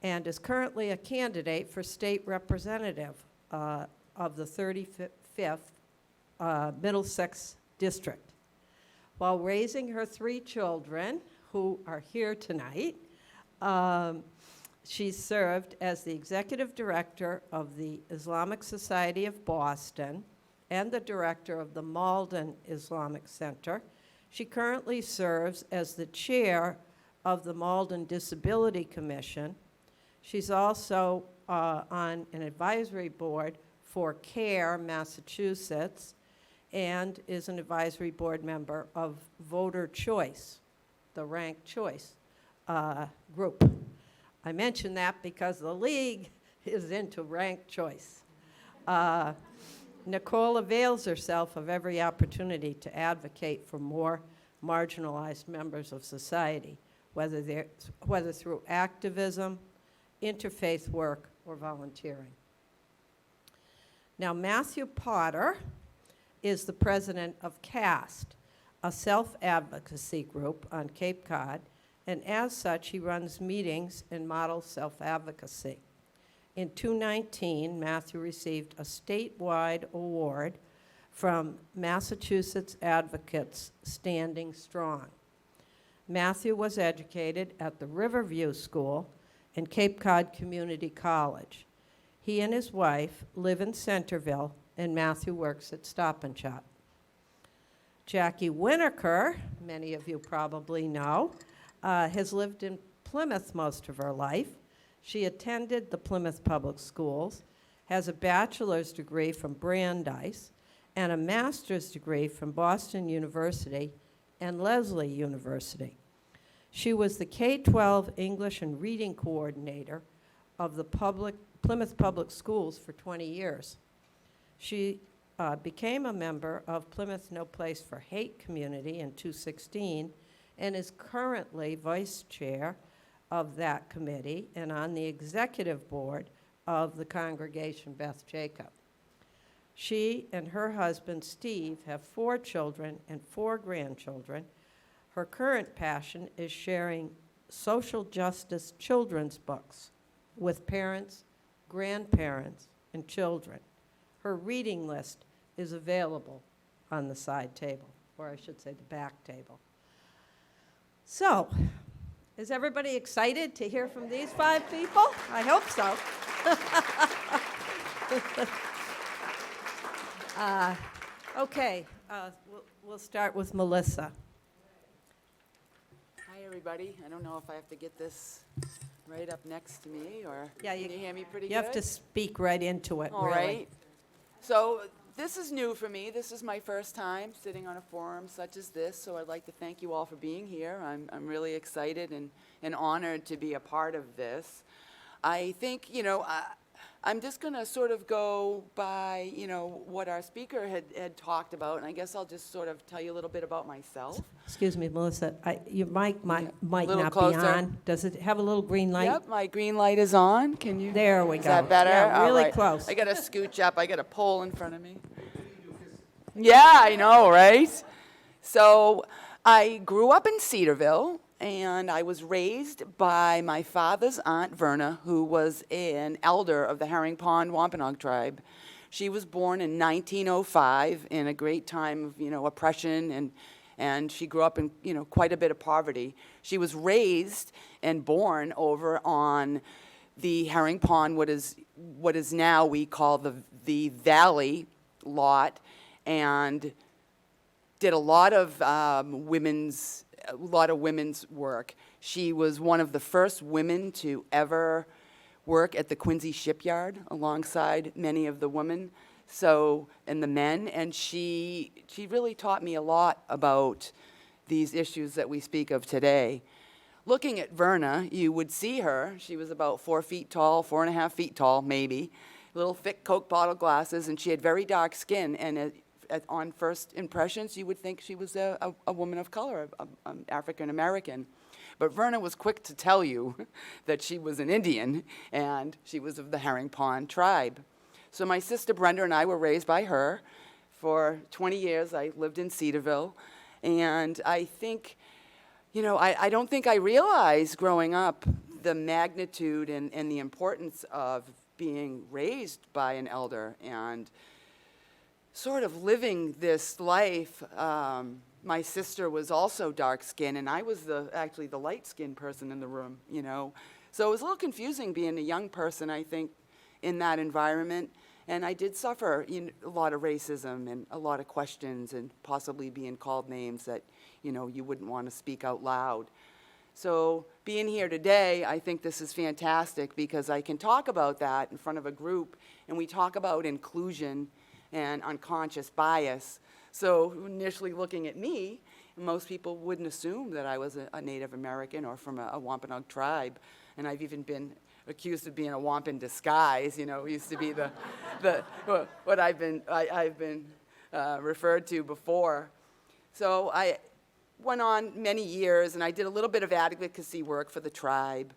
and is currently a candidate for state representative of the 35th Middlesex District. While raising her 3 children, who are here tonight, she served as the executive director of the Islamic Society of Boston and the director of the Malden Islamic Center. She currently serves as the chair of the Malden Disability Commission. She's also on an advisory board for CARE Massachusetts, and is an advisory board member of Voter Choice, the ranked choice group. I mention that because the league is into ranked choice. Nicole avails herself of every opportunity to advocate for more marginalized members of society, whether through activism, interfaith work, or volunteering. Now, Matthew Potter is the president of CAST, a self-advocacy group on Cape Cod, and as such, he runs meetings and models self-advocacy. In 2019, Matthew received a statewide award from Massachusetts Advocates Standing Strong. Matthew was educated at the Riverview School and Cape Cod Community College. He and his wife live in Centerville, and Matthew works at Stop and Shop. Jackie Winokur, many of you probably know, has lived in Plymouth most of her life. She attended the Plymouth Public Schools, has a bachelor's degree from Brandeis, and a master's degree from Boston University and Lesley University. She was the K-12 English and Reading Coordinator of the Plymouth Public Schools for 20 years. She became a member of Plymouth No Place for Hate community in 2016 and is currently vice chair of that committee and on the executive board of the Congregation Beth Jacob. She and her husband, Steve, have 4 children and 4 grandchildren. Her current passion is sharing social justice children's books with parents, grandparents, and children. Her reading list is available on the side table, or I should say the back table. So, is everybody excited to hear from these 5 people? I hope so. Okay, we'll start with Melissa. Hi, everybody. I don't know if I have to get this right up next to me, or Yeah, can you hear me pretty good? You have to speak right into it, All really. right. So this is new for me. This is my first time sitting on a forum such as this, so I'd like to thank you all for being here. I'm really excited and honored to be a part of this. I think, I'm just going to sort of go by, what our speaker had talked about, and I guess I'll just sort of tell you a little bit about myself. Excuse me, Melissa, your mic might Little not be closer. on. Does it have a little green light? Yep, my green light is on. Can you? There we Is go. that better? Yeah, All really right. close. I got to scooch up. I got a pole in front of me. Yeah, I know, right? So I grew up in Cedarville, and I was raised by my father's aunt, Verna, who was an elder of the Herring Pond Wampanoag tribe. She was born in 1905 in a great time of, oppression, and she grew up in, quite a bit of poverty. She was raised and born over on the Herring Pond, what is now we call the Valley lot, and did a lot of women's work. She was one of the first women to ever work at the Quincy shipyard alongside many of the women, and the men, and she really taught me a lot about these issues that we speak of today. Looking at Verna, you would see her. She was about 4 feet tall, 4.5 feet tall, maybe. Little thick Coke bottle glasses, and she had very dark skin. And on first impressions, you would think she was a woman of color, African American. But Verna was quick to tell you that she was an Indian, and she was of the Herring Pond tribe. So my sister Brenda and I were raised by her. For 20 years, I lived in Cedarville, and I think, I don't think I realized growing up the magnitude and the importance of being raised by an elder and sort of living this life. My sister was also dark-skinned, and I was actually the light-skinned person in the room, So it was a little confusing being a young person, I think, in that environment. And I did suffer a lot of racism and a lot of questions and possibly being called names that, you wouldn't want to speak out loud. So being here today, I think this is fantastic because I can talk about that in front of a group, and we talk about inclusion and unconscious bias. So initially looking at me, most people wouldn't assume that I was a Native American or from a Wampanoag tribe. And I've even been accused of being a Wamp in disguise, used to be what I've been referred to before. So I went on many years, and I did a little bit of advocacy work for the tribe.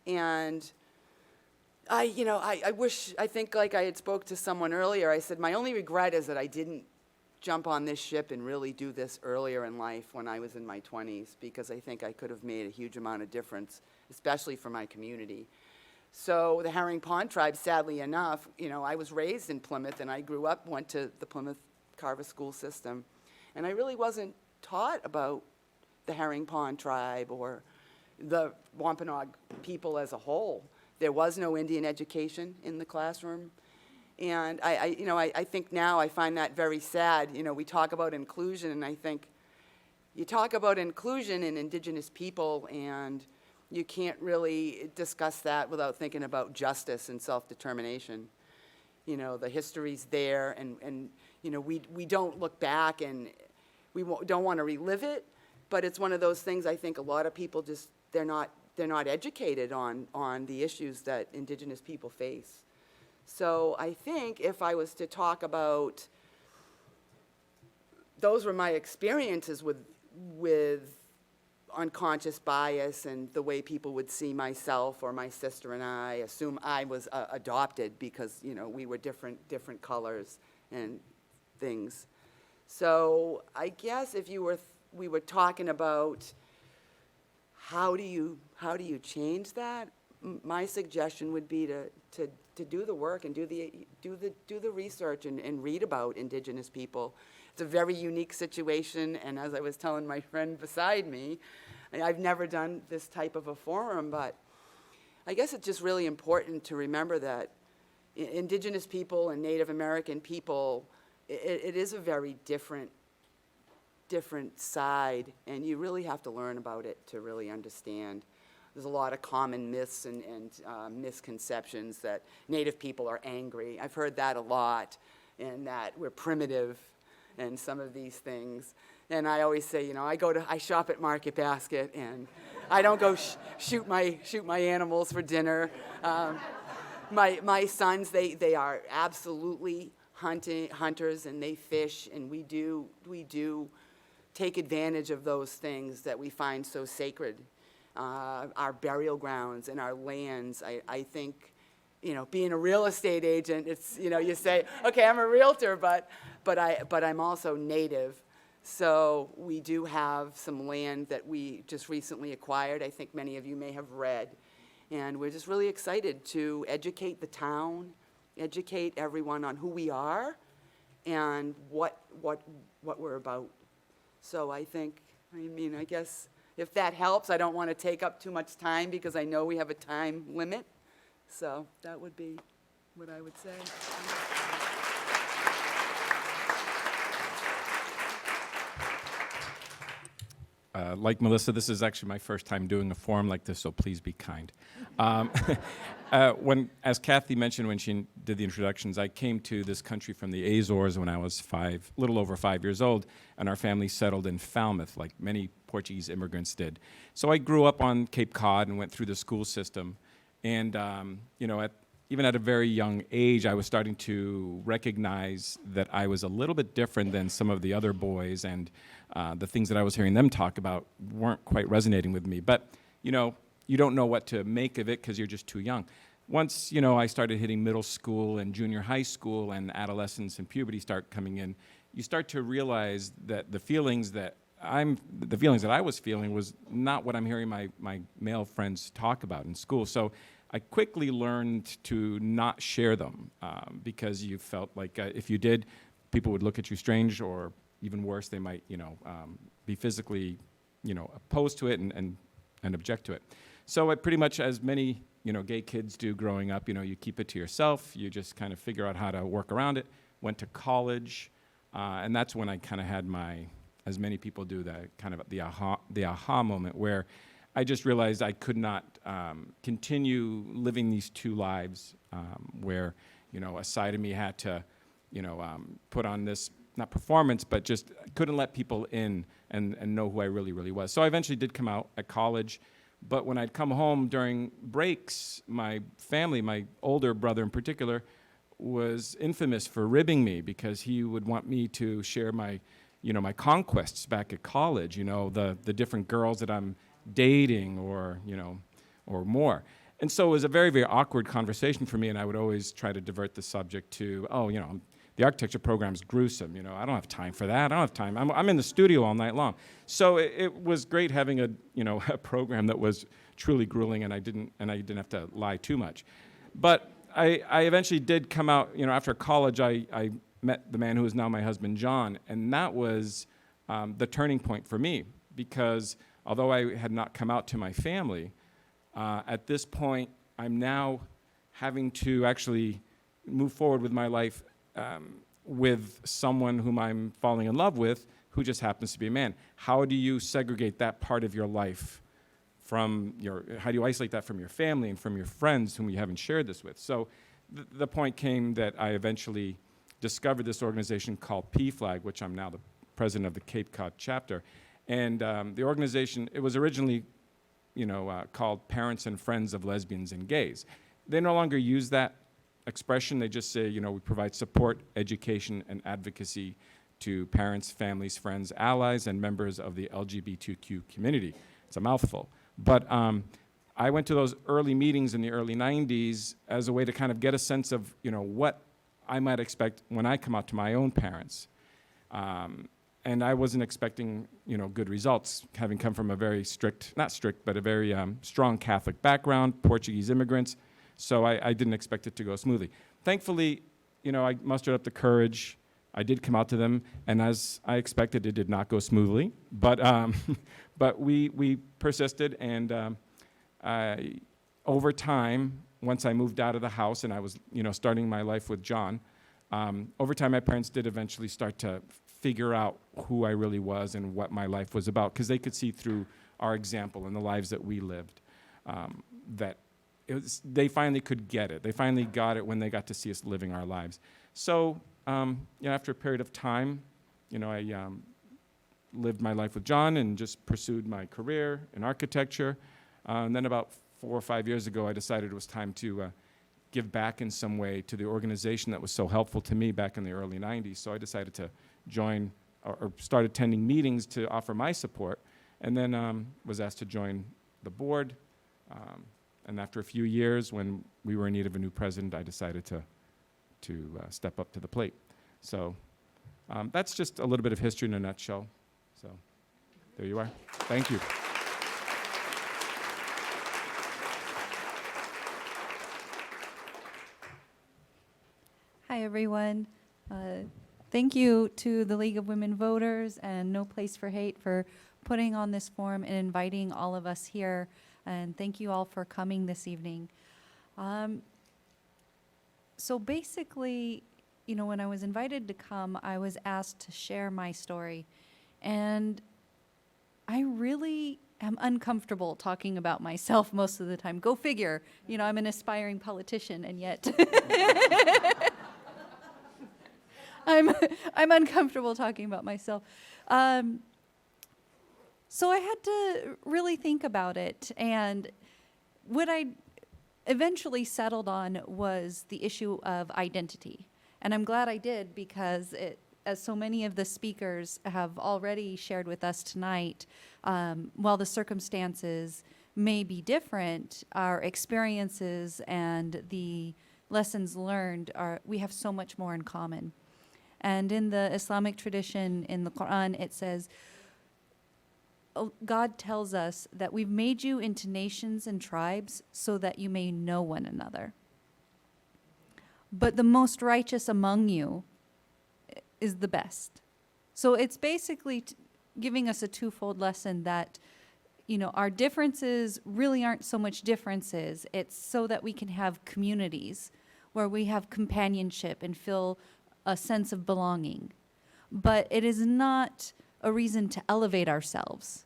And I think like I had spoke to someone earlier, I said, my only regret is that I didn't jump on this ship and really do this earlier in life when I was in my 20s, because I think I could have made a huge amount of difference, especially for my community. So the Herring Pond tribe, sadly enough, I was raised in Plymouth, and I grew up, went to the Plymouth Carver school system, and I really wasn't taught about the Herring Pond tribe or the Wampanoag people as a whole. There was no Indian education in the classroom. And I think now I find that very sad. We talk about inclusion, and I think you talk about inclusion in Indigenous people, and you can't really discuss that without thinking about justice and self-determination. The history's there, and we don't look back, and we don't want to relive it, but it's one of those things I think a lot of people just, they're not educated on the issues that Indigenous people face. So I think if I was to talk about, those were my experiences with unconscious bias and the way people would see myself or my sister and I, assume I was adopted because, we were different colors and things. So I guess if we were talking about how do you change that, my suggestion would be to do the work and do the research and read about Indigenous people. It's a very unique situation, and as I was telling my friend beside me, I've never done this type of a forum, but I guess it's just really important to remember that Indigenous people and Native American people, it is a very different side, and you really have to learn about it to really understand. There's a lot of common myths and misconceptions that Native people are angry. I've heard that a lot, and that we're primitive and some of these things. And I always say, I shop at Market Basket, and I don't go shoot my animals for dinner. My sons, they are absolutely hunters, and they fish, and we do take advantage of those things that we find so sacred. Our burial grounds and our lands. I think, being a real estate agent, it's, you say, okay, I'm a realtor, but I'm also Native. So we do have some land that we just recently acquired. I think many of you may have read. And we're just really excited to educate the town, educate everyone on who we are and what we're about. So I guess if that helps, I don't want to take up too much time because I know we have a time limit. So that would be what I would say. Like Melissa, this is actually my first time doing a forum like this, so please be kind. As Kathy mentioned when she did the introductions, I came to this country from the Azores when I was little over 5 years old, and our family settled in Falmouth, like many Portuguese immigrants did. So I grew up on Cape Cod and went through the school system, and even at a very young age, I was starting to recognize that I was a little bit different than some of the other boys, and the things that I was hearing them talk about weren't quite resonating with me. But, you don't know what to make of it because you're just too young. Once, I started hitting middle school and junior high school, and adolescence and puberty start coming in, you start to realize that the feelings that I was feeling was not what I'm hearing my male friends talk about in school. So I quickly learned to not share them because you felt like if you did, people would look at you strange, or even worse, they might, be physically, opposed to it and object to it. So I pretty much, as many, gay kids do growing up, you keep it to yourself. You just kind of figure out how to work around it. Went to college, and that's when I kind of had as many people do, the aha moment where I just realized I could not continue living these two lives where, a side of me had to, put on this, not performance, but just couldn't let people in and know who I really, really was. So I eventually did come out at college, but when I'd come home during breaks, my family, my older brother in particular, was infamous for ribbing me because he would want me to share my conquests back at college, the different girls that I'm dating or more. And so it was a very, very awkward conversation for me, and I would always try to divert the subject to, oh, the architecture program's gruesome. I don't have time for that. I don't have time. I'm in the studio all night long. So it was great having a a program that was truly grueling, and I didn't have to lie too much. But I eventually did come out. After college, I met the man who is now my husband, John, and that was the turning point for me, because although I had not come out to my family, at this point, I'm now having to actually move forward with my life with someone whom I'm falling in love with, who just happens to be a man. How do you segregate that part of your life from how do you isolate that from your family and from your friends whom you haven't shared this with? So the point came that I eventually discovered this organization called PFLAG, which I'm now the president of the Cape Cod chapter. And the organization, it was originally called Parents and Friends of Lesbians and Gays. They no longer use that expression. They just say, we provide support, education, and advocacy to parents, families, friends, allies, and members of the LGBTQ community. It's a mouthful. But I went to those early meetings in the early 90s as a way to kind of get a sense of, what I might expect when I come out to my own parents. And I wasn't expecting, good results, having come from a very not strict, but a very strong Catholic background, Portuguese immigrants. So I didn't expect it to go smoothly. Thankfully, I mustered up the courage. I did come out to them, and as I expected, it did not go smoothly. But but we persisted, and over time, once I moved out of the house and I was, starting my life with John, over time, my parents did eventually start to figure out who I really was and what my life was about, because they could see through our example and the lives that we lived that they finally could get it. They finally got it when they got to see us living our lives. So after a period of time, I lived my life with John and just pursued my career in architecture. And then about 4 or 5 years ago, I decided it was time to give back in some way to the organization that was so helpful to me back in the early 90s. So I decided to join or start attending meetings to offer my support, and then was asked to join the board. And after a few years, when we were in need of a new president, I decided to step up to the plate. So that's just a little bit of history in a nutshell. So there you are. Thank you. Hi, everyone. Thank you to the League of Women Voters and No Place for Hate for putting on this forum and inviting all of us here. And thank you all for coming this evening. So basically, when I was invited to come, I was asked to share my story. And I really am uncomfortable talking about myself most of the time. Go figure. I'm an aspiring politician, and yet I'm uncomfortable talking about myself. So I had to really think about it, and what I eventually settled on was the issue of identity. And I'm glad I did, because as so many of the speakers have already shared with us tonight, while the circumstances may be different, our experiences and the lessons learned we have so much more in common. And in the Islamic tradition, in the Quran, it says, God tells us that we've made you into nations and tribes so that you may know one another. But the most righteous among you is the best. So it's basically giving us a twofold lesson that, our differences really aren't so much differences. It's so that we can have communities where we have companionship and feel a sense of belonging. But it is not a reason to elevate ourselves,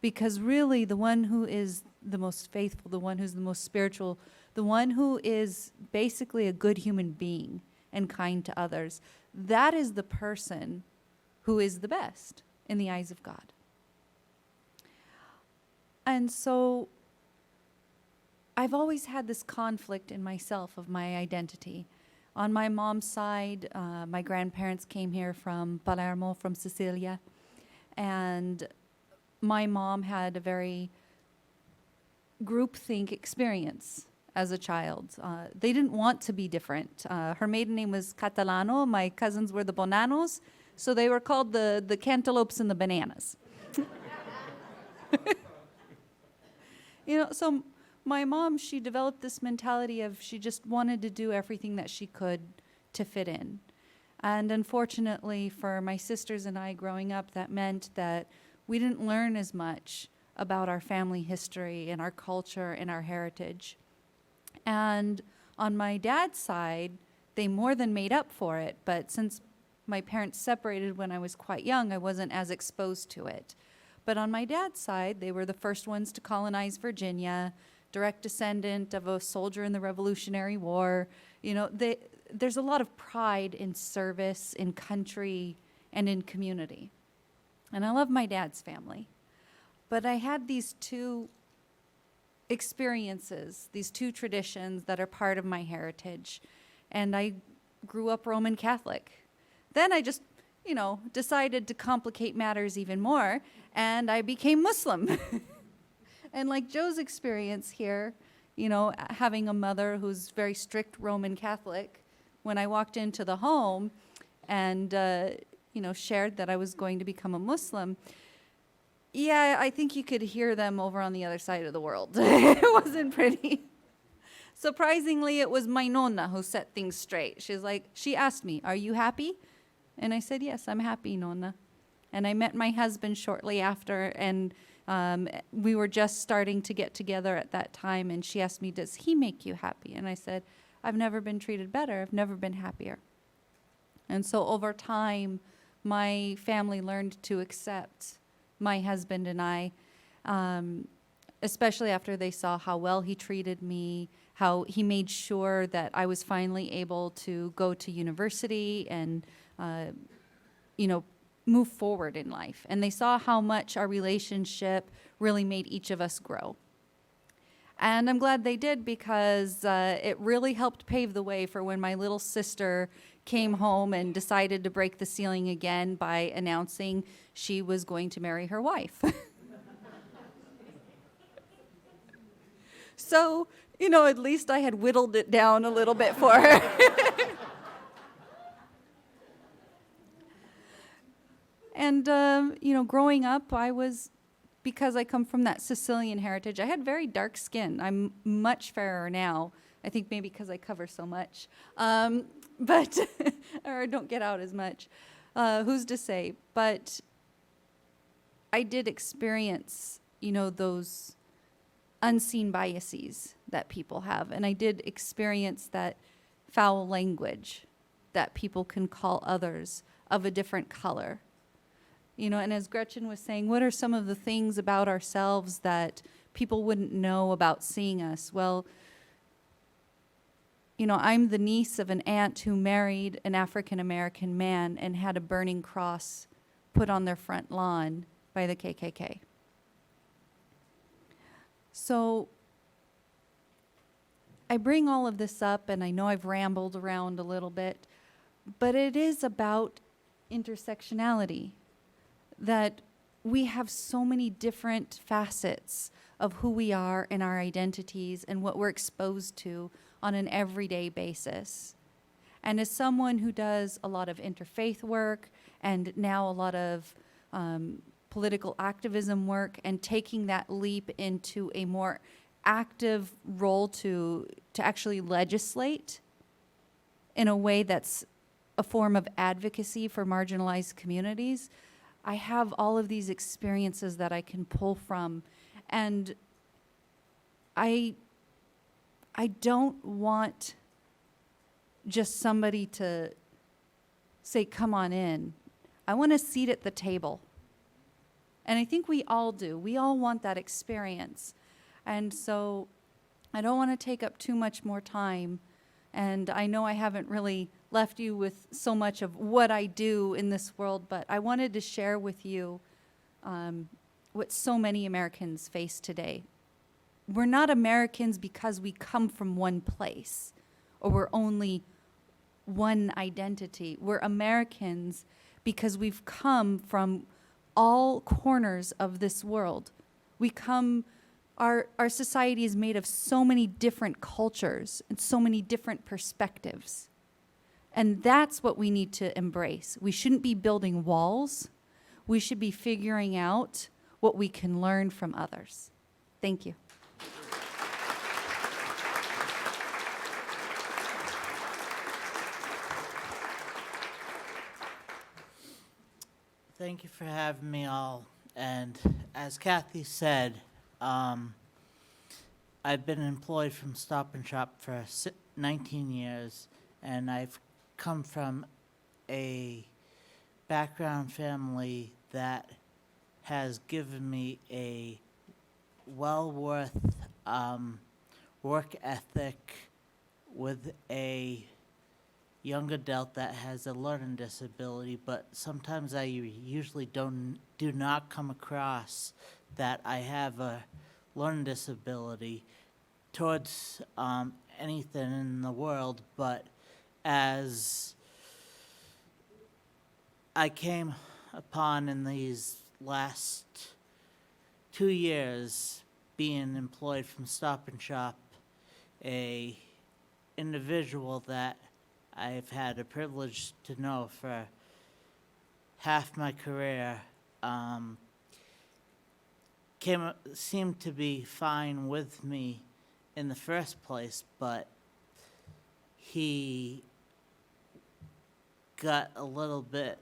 because really the one who is the most faithful, the one who's the most spiritual, the one who is basically a good human being and kind to others, that is the person who is the best in the eyes of God. And so I've always had this conflict in myself of my identity. On my mom's side, my grandparents came here from Palermo, from Sicilia, and my mom had a very groupthink experience as a child. They didn't want to be different. Her maiden name was Catalano. My cousins were the Bonanos, so they were called the cantaloupes and the bananas. So my mom, she developed this mentality of she just wanted to do everything that she could to fit in. And unfortunately for my sisters and I growing up, that meant that we didn't learn as much about our family history and our culture and our heritage. And on my dad's side, they more than made up for it, but since my parents separated when I was quite young, I wasn't as exposed to it. But on my dad's side, they were the first ones to colonize Virginia, direct descendant of a soldier in the Revolutionary War. There's a lot of pride in service, in country, and in community. And I love my dad's family. But I had these two experiences, these two traditions that are part of my heritage. And I grew up Roman Catholic. Then I just, decided to complicate matters even more, and I became Muslim. And like Joe's experience here, having a mother who's very strict Roman Catholic, when I walked into the home and, shared that I was going to become a Muslim, yeah, I think you could hear them over on the other side of the world. It wasn't pretty. Surprisingly, it was my nonna who set things straight. She asked me, "Are you happy?" And I said, "Yes, I'm happy, nonna." And I met my husband shortly after, and we were just starting to get together at that time, and she asked me, "Does he make you happy?" And I said, "I've never been treated better. I've never been happier." And so over time, my family learned to accept my husband and I, especially after they saw how well he treated me, how he made sure that I was finally able to go to university and, move forward in life. And they saw how much our relationship really made each of us grow. And I'm glad they did, because it really helped pave the way for when my little sister came home and decided to break the ceiling again by announcing she was going to marry her wife. So, at least I had whittled it down a little bit for her. And, growing up, because I come from that Sicilian heritage, I had very dark skin. I'm much fairer now. I think maybe because I cover so much, but or don't get out as much. Who's to say? But I did experience, those unseen biases that people have, and I did experience that foul language that people can call others of a different color. And as Gretchen was saying, what are some of the things about ourselves that people wouldn't know about seeing us? Well, I'm the niece of an aunt who married an African-American man and had a burning cross put on their front lawn by the KKK. So I bring all of this up, and I know I've rambled around a little bit, but it is about intersectionality. That we have so many different facets of who we are and our identities and what we're exposed to on an everyday basis. And as someone who does a lot of interfaith work and now a lot of political activism work, and taking that leap into a more active role to actually legislate in a way that's a form of advocacy for marginalized communities, I have all of these experiences that I can pull from, and I don't want just somebody to say, "Come on in." I want a seat at the table. And I think we all do. We all want that experience. And so I don't want to take up too much more time. And I know I haven't really left you with so much of what I do in this world, but I wanted to share with you what so many Americans face today. We're not Americans because we come from one place, or we're only one identity. We're Americans because we've come from all corners of this world. We come our society is made of so many different cultures and so many different perspectives. And that's what we need to embrace. We shouldn't be building walls. We should be figuring out what we can learn from others. Thank you. Thank you for having me all. And as Kathy said, I've been employed from Stop and Shop for 19 years, and I've come from a background family that has given me a well worth work ethic with a young adult that has a learning disability, but sometimes I usually do not come across that I have a learning disability towards anything in the world. But as I came upon in these last 2 years being employed from Stop and Shop, a individual that I've had the privilege to know for half my career, seemed to be fine with me in the first place, but he got a little bit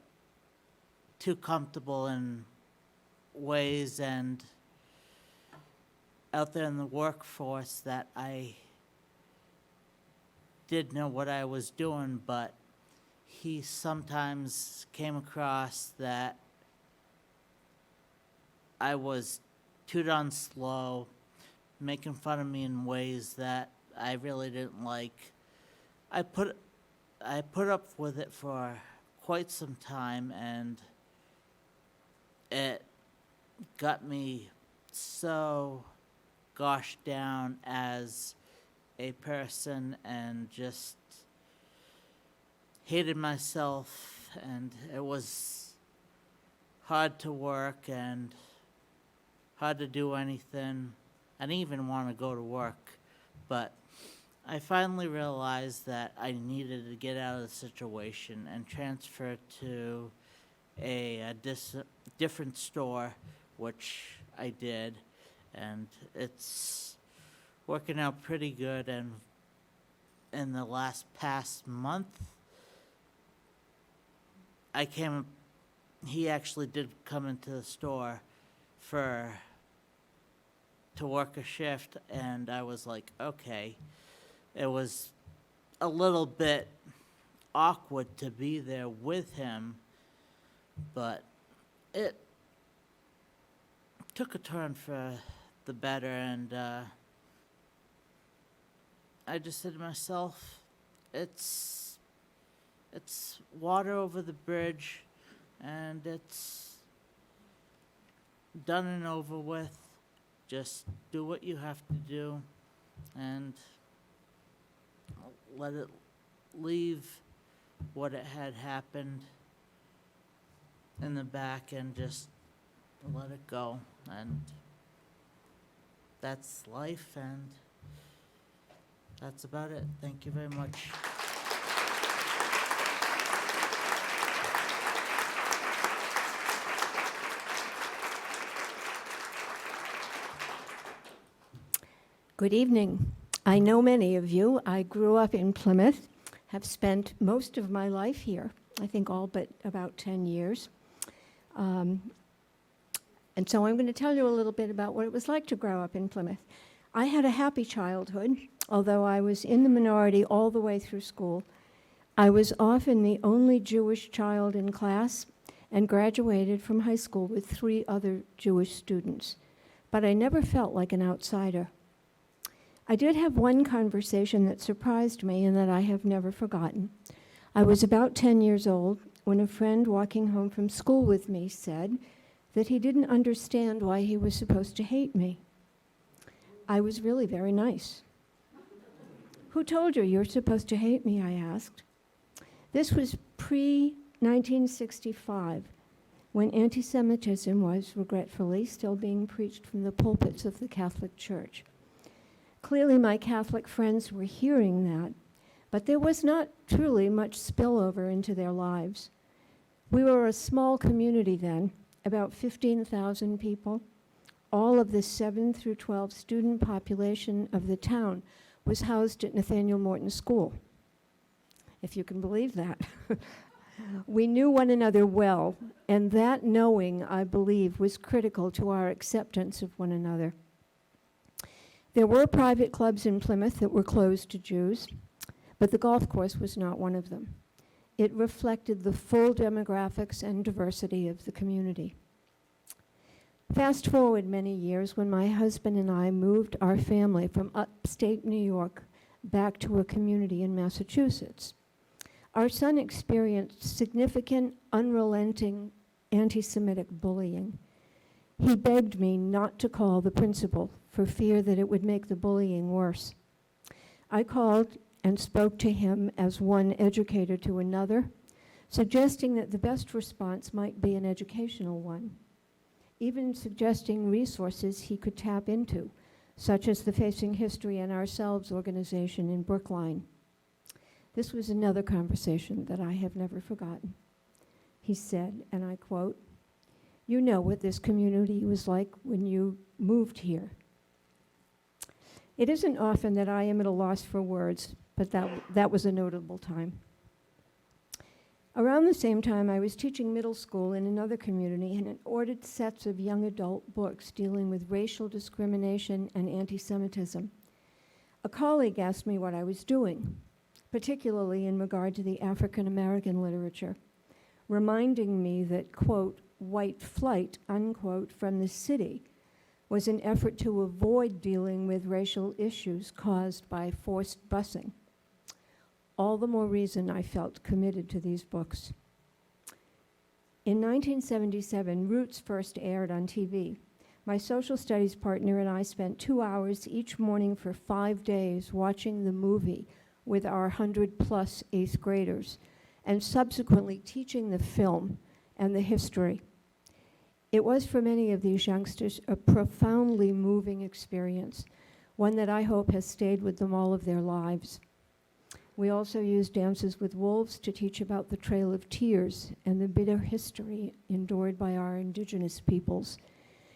too comfortable in ways and out there in the workforce that I did know what I was doing, but he sometimes came across that I was too darn slow, making fun of me in ways that I really didn't like. I put up with it for quite some time, and it got me so gosh down as a person and just hated myself, and it was hard to work and hard to do anything. I didn't even want to go to work, but I finally realized that I needed to get out of the situation and transfer to a different store, which I did, and it's working out pretty good. And in the past month, he actually did come into the store to work a shift, and I was like, okay. It was a little bit awkward to be there with him, but it took a turn for the better, and I just said to myself, it's water over the bridge, and it's done and over with. Just do what you have to do, and let it leave what it had happened in the back and just let it go. And that's life, and that's about it. Thank you very much. Good evening. I know many of you. I grew up in Plymouth, have spent most of my life here, I think all but about 10 years. And so I'm going to tell you a little bit about what it was like to grow up in Plymouth. I had a happy childhood, although I was in the minority all the way through school. I was often the only Jewish child in class and graduated from high school with 3 other Jewish students. But I never felt like an outsider. I did have one conversation that surprised me and that I have never forgotten. I was about 10 years old when a friend walking home from school with me said that he didn't understand why he was supposed to hate me. I was really very nice. "Who told you you're supposed to hate me?" I asked. This was pre-1965, when anti-Semitism was, regretfully, still being preached from the pulpits of the Catholic Church. Clearly, my Catholic friends were hearing that, but there was not truly much spillover into their lives. We were a small community then, about 15,000 people. All of the 7 through 12 student population of the town was housed at Nathaniel Morton School, if you can believe that. We knew one another well, and that knowing, I believe, was critical to our acceptance of one another. There were private clubs in Plymouth that were closed to Jews, but the golf course was not one of them. It reflected the full demographics and diversity of the community. Fast forward many years when my husband and I moved our family from upstate New York back to a community in Massachusetts. Our son experienced significant, unrelenting anti-Semitic bullying. He begged me not to call the principal for fear that it would make the bullying worse. I called and spoke to him as one educator to another, suggesting that the best response might be an educational one, even suggesting resources he could tap into, such as the Facing History and Ourselves organization in Brookline. This was another conversation that I have never forgotten. He said, and I quote, "You know what this community was like when you moved here." It isn't often that I am at a loss for words, but that was a notable time. Around the same time, I was teaching middle school in another community and had ordered sets of young adult books dealing with racial discrimination and anti-Semitism. A colleague asked me what I was doing, particularly in regard to the African American literature, reminding me that, quote, white flight, unquote, from the city was an effort to avoid dealing with racial issues caused by forced busing. All the more reason I felt committed to these books. In 1977, Roots first aired on TV. My social studies partner and I spent 2 hours each morning for 5 days watching the movie with our 100+ 8th graders, and subsequently teaching the film and the history. It was for many of these youngsters a profoundly moving experience, one that I hope has stayed with them all of their lives. We also used Dances with Wolves to teach about the Trail of Tears and the bitter history endured by our indigenous peoples,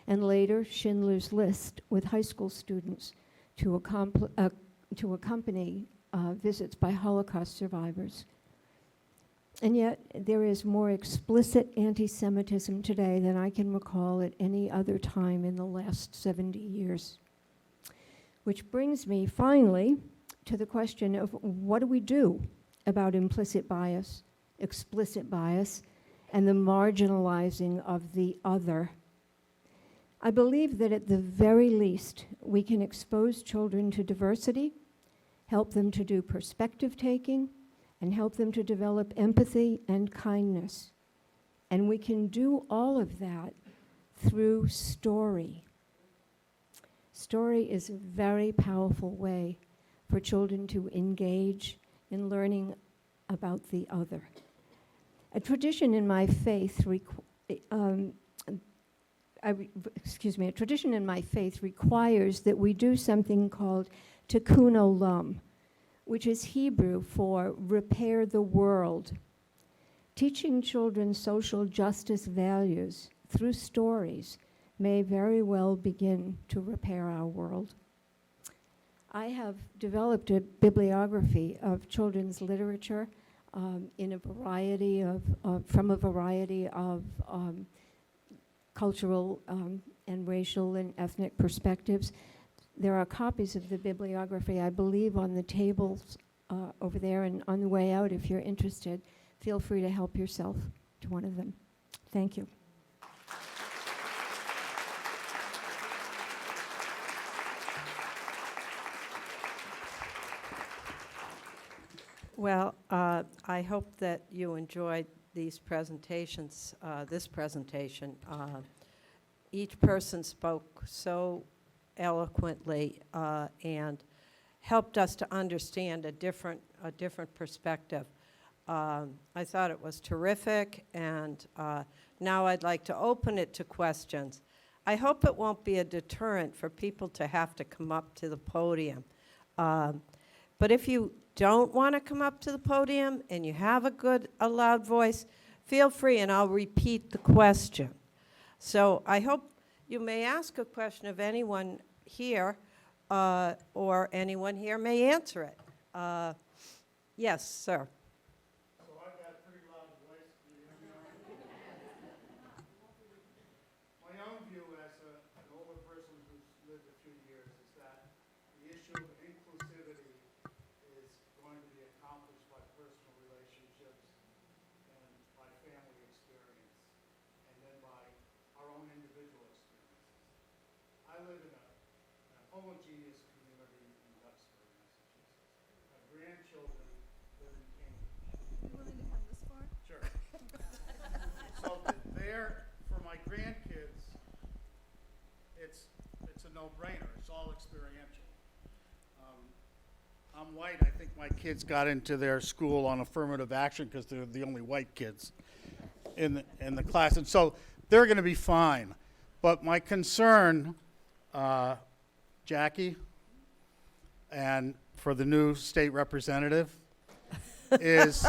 and later Schindler's List with high school students to accompany visits by Holocaust survivors. And yet, there is more explicit anti-Semitism today than I can recall at any other time in the last 70 years. Which brings me, finally, to the question of what do we do about implicit bias, explicit bias, and the marginalizing of the other? I believe that at the very least, we can expose children to diversity, help them to do perspective taking, and help them to develop empathy and kindness. And we can do all of that through story. Story is a very powerful way for children to engage in learning about the other. A tradition in my faith requires that we do something called tikkun olam, which is Hebrew for repair the world. Teaching children social justice values through stories may very well begin to repair our world. I have developed a bibliography of children's literature in a variety of, from a variety of cultural and racial and ethnic perspectives. There are copies of the bibliography, I believe, on the tables over there, and on the way out, if you're interested, feel free to help yourself to one of them. Thank you. Well, I hope that you enjoyed these presentations, this presentation. Each person spoke so eloquently and helped us to understand a different perspective. I thought it was terrific, and now I'd like to open it to questions. I hope it won't be a deterrent for people to have to come up to the podium. But if you don't want to come up to the podium and you have a loud voice, feel free, and I'll repeat the question. So I hope you may ask a question of anyone here, or anyone here may answer it. Yes, sir. So I've got a pretty loud voice. Do you hear me all right? My own view as an older person who's lived a few years is that the issue of inclusivity is going to be accomplished by personal relationships and by family experience, and then by our own individual experiences. I live in a homogeneous community in Duxbury, Massachusetts. My grandchildren live in Cambridge. Are you willing to come this far? Sure. So there, for my grandkids, it's a no-brainer. It's all experiential. I'm white. I think my kids got into their school on affirmative action because they're the only white kids in the class, and so they're going to be fine. But my concern, Jackie, and for the new state representative, is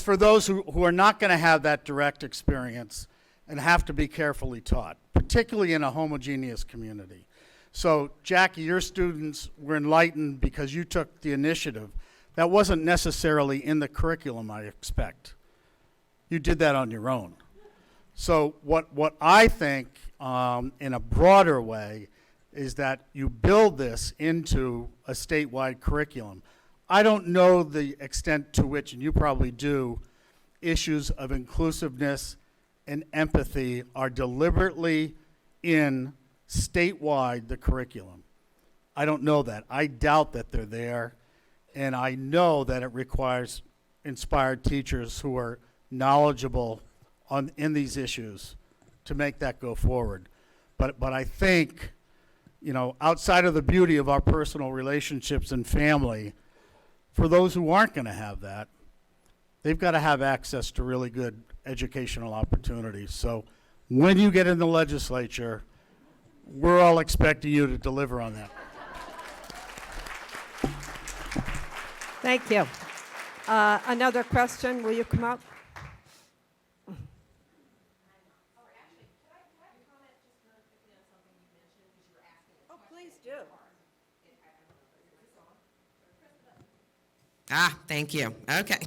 for those who are not going to have that direct experience and have to be carefully taught, particularly in a homogeneous community. So, Jackie, your students were enlightened because you took the initiative. That wasn't necessarily in the curriculum, I expect. You did that on your own. So what I think, in a broader way, is that you build this into a statewide curriculum. I don't know the extent to which, and you probably do, issues of inclusiveness and empathy are deliberately in statewide the curriculum. I don't know that. I doubt that they're there, and I know that it requires inspired teachers who are knowledgeable in these issues to make that go forward. But I think, outside of the beauty of our personal relationships and family, for those who aren't going to have that, they've got to have access to really good educational opportunities. So when you get in the legislature, we're all expecting you to deliver on that. Thank you. Another question, will you come up? Oh, please do. Thank you. Okay.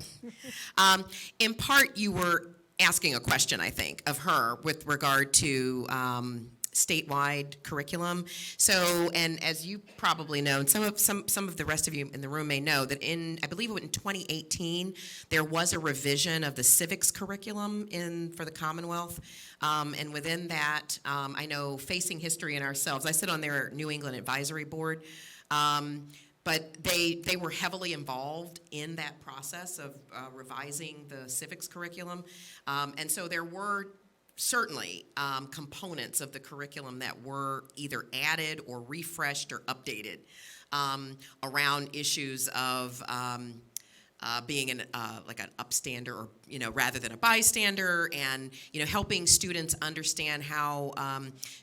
In part, you were asking a question, I think, of her with regard to statewide curriculum. So, and as you probably know, and some of the rest of you in the room may know, that I believe in 2018, there was a revision of the civics curriculum for the Commonwealth. And within that, I know Facing History and Ourselves, I sit on their New England Advisory Board, but they were heavily involved in that process of revising the civics curriculum. And so there were certainly components of the curriculum that were either added or refreshed or updated around issues of being like an upstander, or rather than a bystander, and helping students understand how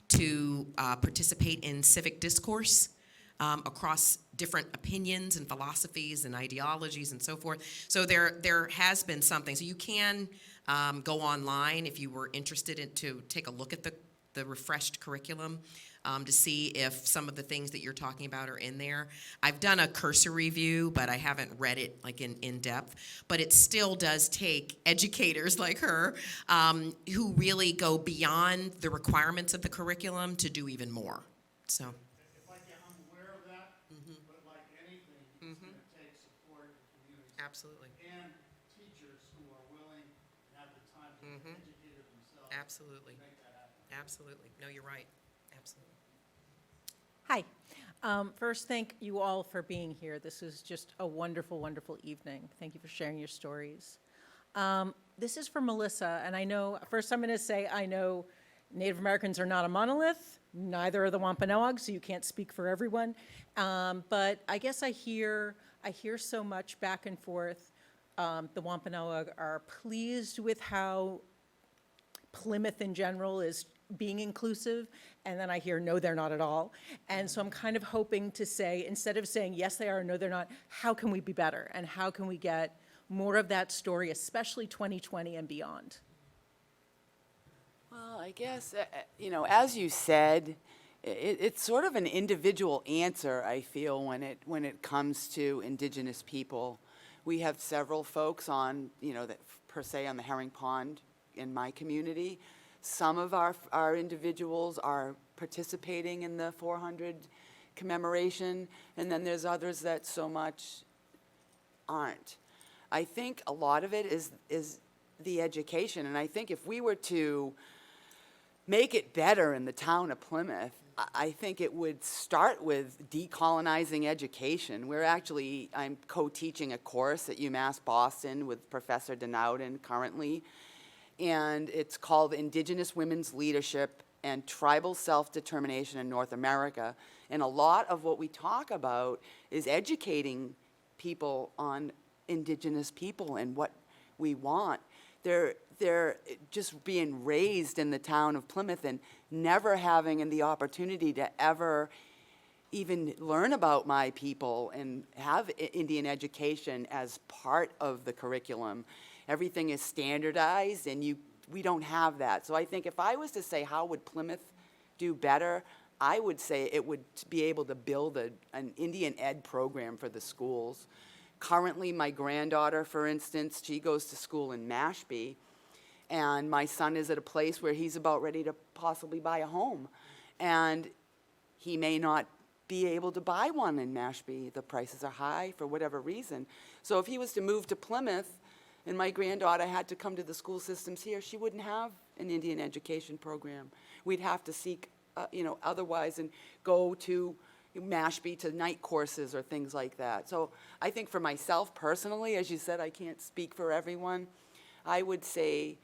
to participate in civic discourse across different opinions and philosophies and ideologies and so forth. So there has been something. So you can go online if you were interested to take a look at the refreshed curriculum to see if some of the things that you're talking about are in there. I've done a cursory review, but I haven't read it like in depth. But it still does take educators like her who really go beyond the requirements of the curriculum to do even more. So. I'm aware of that, but like anything, it's going to take support in the community. Absolutely. And teachers who are willing and have the time to be educated themselves. Absolutely. To make that happen. Absolutely. No, you're right. Absolutely. Hi. First, thank you all for being here. This is just a wonderful, wonderful evening. Thank you for sharing your stories. This is for Melissa, and I know, first I'm going to say I know Native Americans are not a monolith, neither are the Wampanoag, so you can't speak for everyone. But I guess I hear so much back and forth. The Wampanoag are pleased with how Plymouth in general is being inclusive, and then I hear, no, they're not at all. And so I'm kind of hoping to say, instead of saying, yes, they are, no, they're not, how can we be better? And how can we get more of that story, especially 2020 and beyond? Well, I guess, as you said, it's sort of an individual answer, I feel, when it comes to Indigenous people. We have several folks on, that per se on the Herring Pond in my community. Some of our individuals are participating in the 400 commemoration, and then there's others that so much aren't. I think a lot of it is the education, and I think if we were to make it better in the town of Plymouth, I think it would start with decolonizing education. I'm co-teaching a course at UMass Boston with Professor Denowden currently, and it's called Indigenous Women's Leadership and Tribal Self-Determination in North America. And a lot of what we talk about is educating people on Indigenous people and what we want. They're just being raised in the town of Plymouth and never having the opportunity to ever even learn about my people and have Indian education as part of the curriculum. Everything is standardized, and we don't have that. So I think if I was to say how would Plymouth do better, I would say it would be able to build an Indian ed program for the schools. Currently, my granddaughter, for instance, she goes to school in Mashpee, and my son is at a place where he's about ready to possibly buy a home. And he may not be able to buy one in Mashpee. The prices are high for whatever reason. So if he was to move to Plymouth, and my granddaughter had to come to the school systems here, she wouldn't have an Indian education program. We'd have to seek, otherwise and go to Mashpee to night courses or things like that. So I think for myself personally, as you said, I can't speak for everyone. I would say,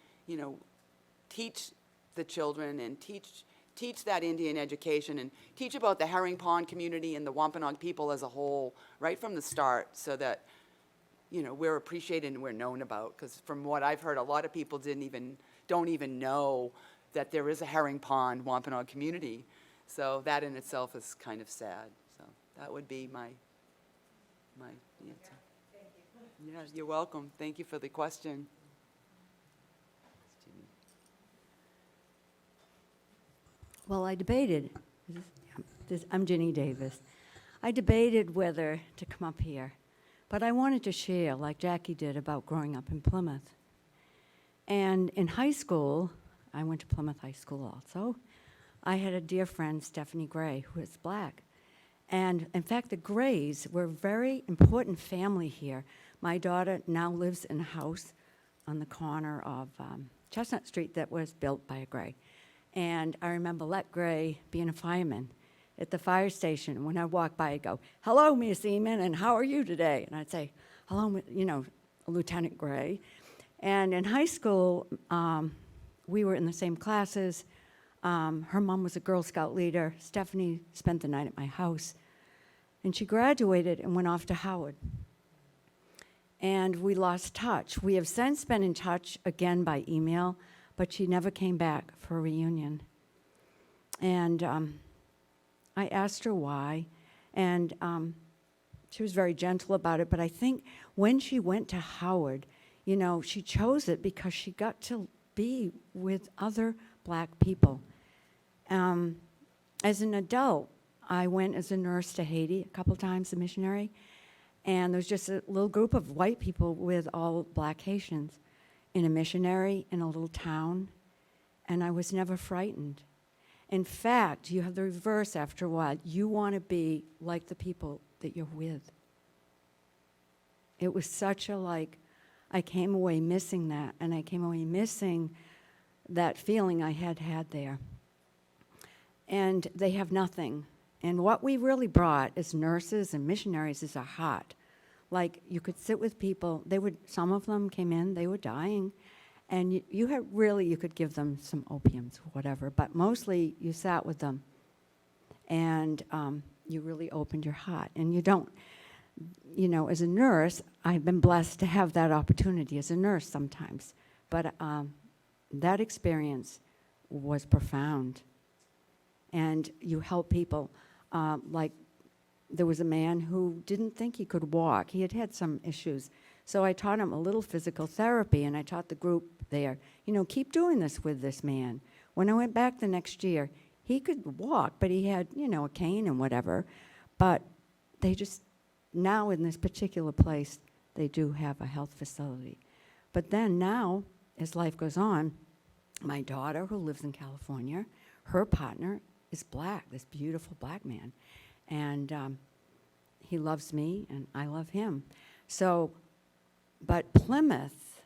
teach the children and teach that Indian education and teach about the Herring Pond community and the Wampanoag people as a whole right from the start, so that we're appreciated and we're known about. Because from what I've heard, a lot of people don't even know that there is a Herring Pond Wampanoag community. So that in itself is kind of sad. So that would be my answer. Thank you. Yeah, you're welcome. Thank you for the question. Well, I debated. I'm Ginny Davis. I debated whether to come up here, but I wanted to share, like Jackie did, about growing up in Plymouth. And in high school, I went to Plymouth High School also. I had a dear friend, Stephanie Gray, who is black. And in fact, the Grays were a very important family here. My daughter now lives in a house on the corner of Chestnut Street that was built by a Gray. And I remember Let Gray being a fireman at the fire station. When I walk by, I'd go, "Hello, Miss Eamon, and how are you today?" And I'd say, "Hello, Lieutenant Gray." And in high school, we were in the same classes. Her mom was a Girl Scout leader. Stephanie spent the night at my house. And she graduated and went off to Howard. And we lost touch. We have since been in touch again by email, but she never came back for a reunion. And I asked her why, and she was very gentle about it, but I think when she went to Howard, she chose it because she got to be with other black people. As an adult, I went as a nurse to Haiti a couple times, a missionary, and there was just a little group of white people with all black Haitians in a missionary in a little town, and I was never frightened. In fact, you have the reverse after a while. You want to be like the people that you're with. It was such I came away missing that, and I came away missing that feeling I had there. And they have nothing. And what we really brought as nurses and missionaries is our heart. You could sit with people, some of them came in, they were dying, And you had really, you could give them some opiums or whatever, but mostly you sat with them and you really opened your heart. And you don't, as a nurse, I've been blessed to have that opportunity as a nurse sometimes. But that experience was profound. And you help people. Like there was a man who didn't think he could walk. He had had some issues. So I taught him a little physical therapy, and I taught the group there, keep doing this with this man. When I went back the next year, he could walk, but he had, a cane and whatever. But they just, now in this particular place, they do have a health facility. But then now, as life goes on, my daughter, who lives in California, her partner is black, this beautiful black man. And he loves me, and I love him. So, but Plymouth,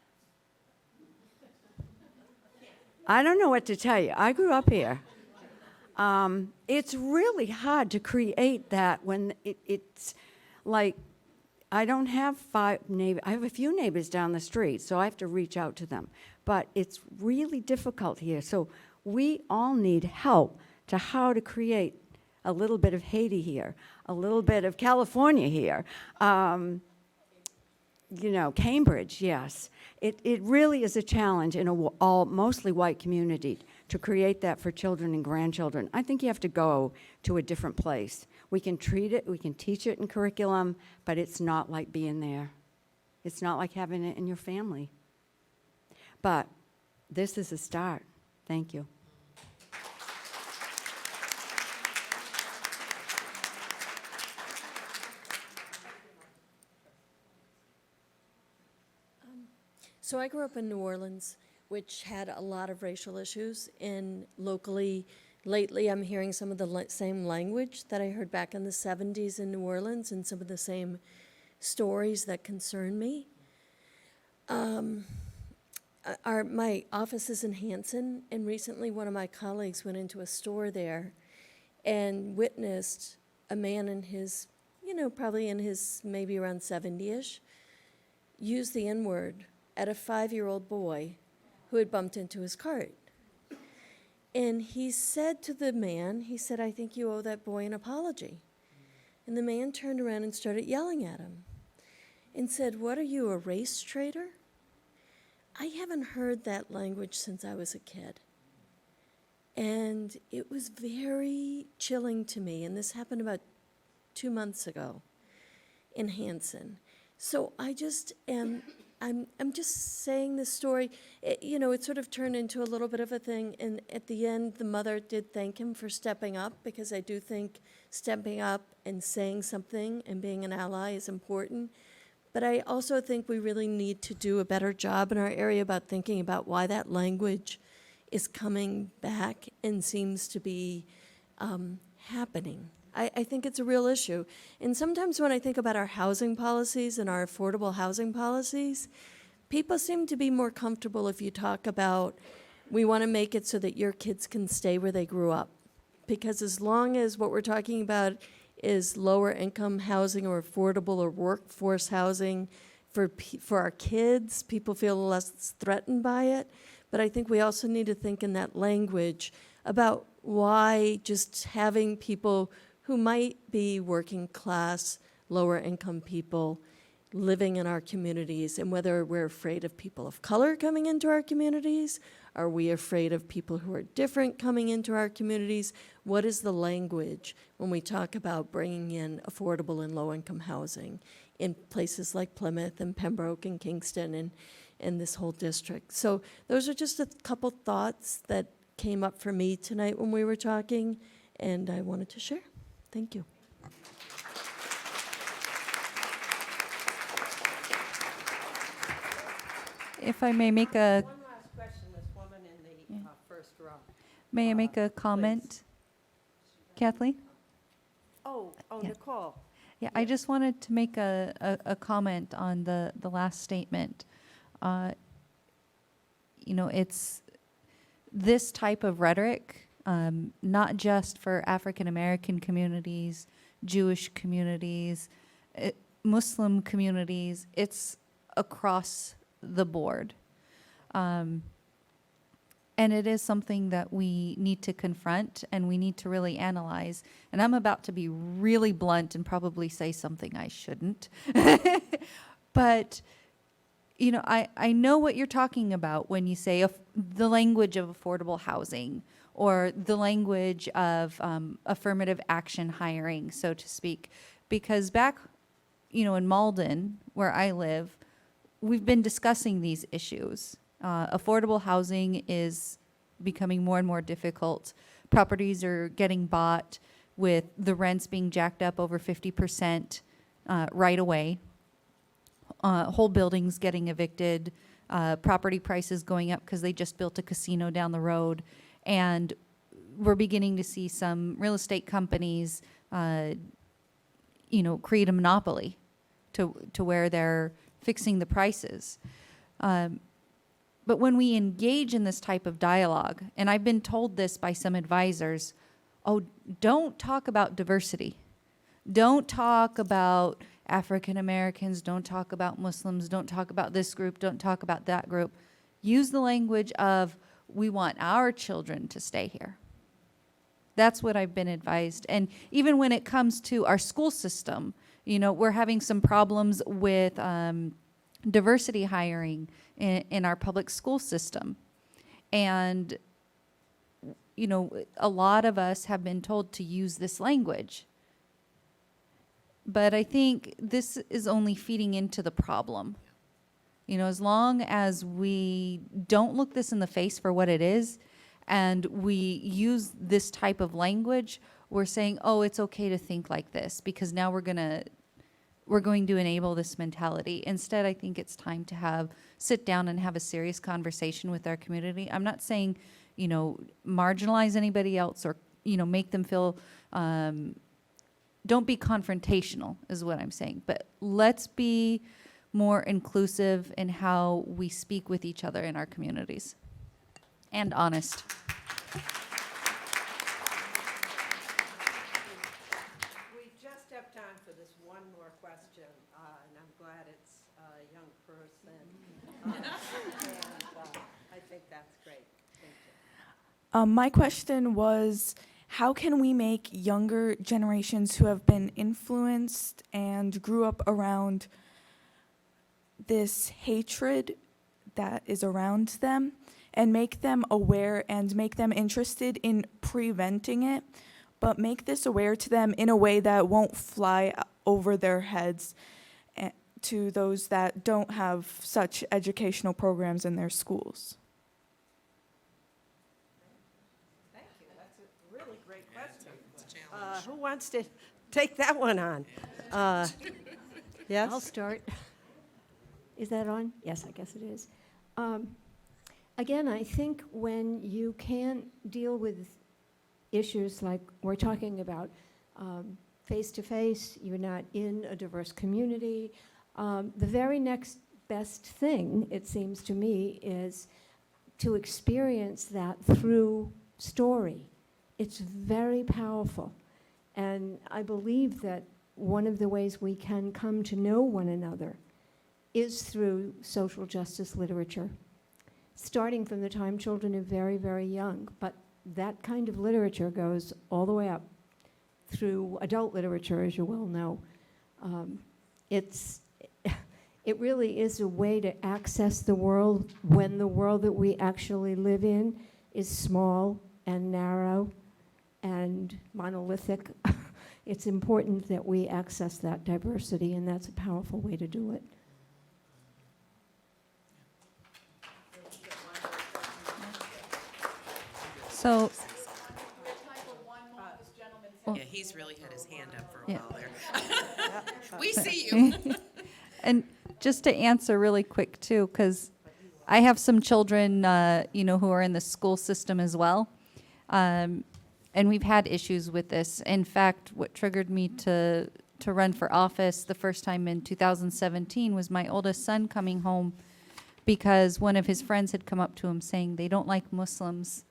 I don't know what to tell you. I grew up here. It's really hard to create that when it's like, I don't have 5 neighbors. I have a few neighbors down the street, so I have to reach out to them. But it's really difficult here. So we all need help to how to create a little bit of Haiti here, a little bit of California here. Cambridge, yes. It really is a challenge in all mostly white community to create that for children and grandchildren. I think you have to go to a different place. We can treat it, we can teach it in curriculum, but it's not like being there. It's not like having it in your family. But this is a start. Thank you. So I grew up in New Orleans, which had a lot of racial issues, and locally, lately I'm hearing some of the same language that I heard back in the 70s in New Orleans and some of the same stories that concern me. My office is in Hanson, and recently one of my colleagues went into a store there and witnessed a man in his, probably in his maybe around 70-ish, use the N-word at a 5-year-old boy who had bumped into his cart. And he said to the man, I think you owe that boy an apology. And the man turned around and started yelling at him and said, "What are you, a race traitor?" I haven't heard that language since I was a kid. And it was very chilling to me. And this happened about 2 months ago in Hanson. So I just am, I'm just saying this story. It sort of turned into a little bit of a thing. And at the end, the mother did thank him for stepping up, because I do think stepping up and saying something and being an ally is important. But I also think we really need to do a better job in our area about thinking about why that language is coming back and seems to be happening. I think it's a real issue. And sometimes when I think about our housing policies and our affordable housing policies, people seem to be more comfortable if you talk about, we want to make it so that your kids can stay where they grew up. Because as long as what we're talking about is lower income housing or affordable or workforce housing for our kids, people feel less threatened by it. But I think we also need to think in that language about why just having people who might be working class, lower income people living in our communities, and whether we're afraid of people of color coming into our communities. Are we afraid of people who are different coming into our communities? What is the language when we talk about bringing in affordable and low-income housing in places like Plymouth and Pembroke and Kingston and this whole district? So those are just a couple thoughts that came up for me tonight when we were talking, and I wanted to share. Thank you. If I may make a, One last question, this woman in the first row. may I make a comment? Kathleen? Oh, Yeah. Nicole. Yeah, I just wanted to make a comment on the last statement. It's this type of rhetoric, not just for African American communities, Jewish communities, Muslim communities, it's across the board. And it is something that we need to confront and we need to really analyze. And I'm about to be really blunt and probably say something I shouldn't. But, you know, I know what you're talking about when you say the language of affordable housing or the language of affirmative action hiring, so to speak. Because back, you know, in Malden, where I live, we've been discussing these issues. Affordable housing is becoming more and more difficult. Properties are getting bought with the rents being jacked up over 50% right away. Whole buildings getting evicted. Property prices going up because they just built a casino down the road. And we're beginning to see some real estate companies, you know, create a monopoly to where they're fixing the prices. But when we engage in this type of dialogue, and I've been told this by some advisors, oh, don't talk about diversity. Don't talk about African Americans. Don't talk about Muslims. Don't talk about this group. Don't talk about that group. Use the language of, we want our children to stay here. That's what I've been advised. And even when it comes to our school system, you know, we're having some problems with diversity hiring in our public school system. And, you know, a lot of us have been told to use this language. But I think this is only feeding into the problem. You know, as long as we don't look this in the face for what it is, and we use this type of language, we're saying, oh, it's okay to think like this, because now we're going to enable this mentality. Instead, I think it's time to sit down and have a serious conversation with our community. I'm not saying, you know, marginalize anybody else or, you know, make them feel, don't be confrontational is what I'm saying. But let's be more inclusive in how we speak with each other in our communities. And honest. We just have time for this one more question, and I'm glad it's a young person. I think that's great. Thank you. My question was, how can we make younger generations who have been influenced and grew up around this hatred that is around them and make them aware and make them interested in preventing it, but make this aware to them in a way that won't fly over their heads to those that don't have such educational programs in their schools? Thank you. That's a really great question. Who wants to take that one on? Yes? I'll start. Is that on? Yes, I guess it is. Again, I think when you can't deal with issues like we're talking about face-to-face, you're not in a diverse community, the very next best thing, it seems to me, is to experience that through story. It's very powerful. And I believe that one of the ways we can come to know one another is through social justice literature, starting from the time children are very, very young. But that kind of literature goes all the way up through adult literature, as you well know. It really is a way to access the world when the world that we actually live in is small and narrow and monolithic. It's important that we access that diversity, and that's a powerful way to do it. So, Yeah, he's really had his hand up for a Yeah. while there. We see you. and just to answer really quick too, because I have some children, you know, who are in the school system as well, and we've had issues with this. In fact, what triggered me to run for office the first time in 2017 was my oldest son coming home because one of his friends had come up to him saying they don't like Muslims,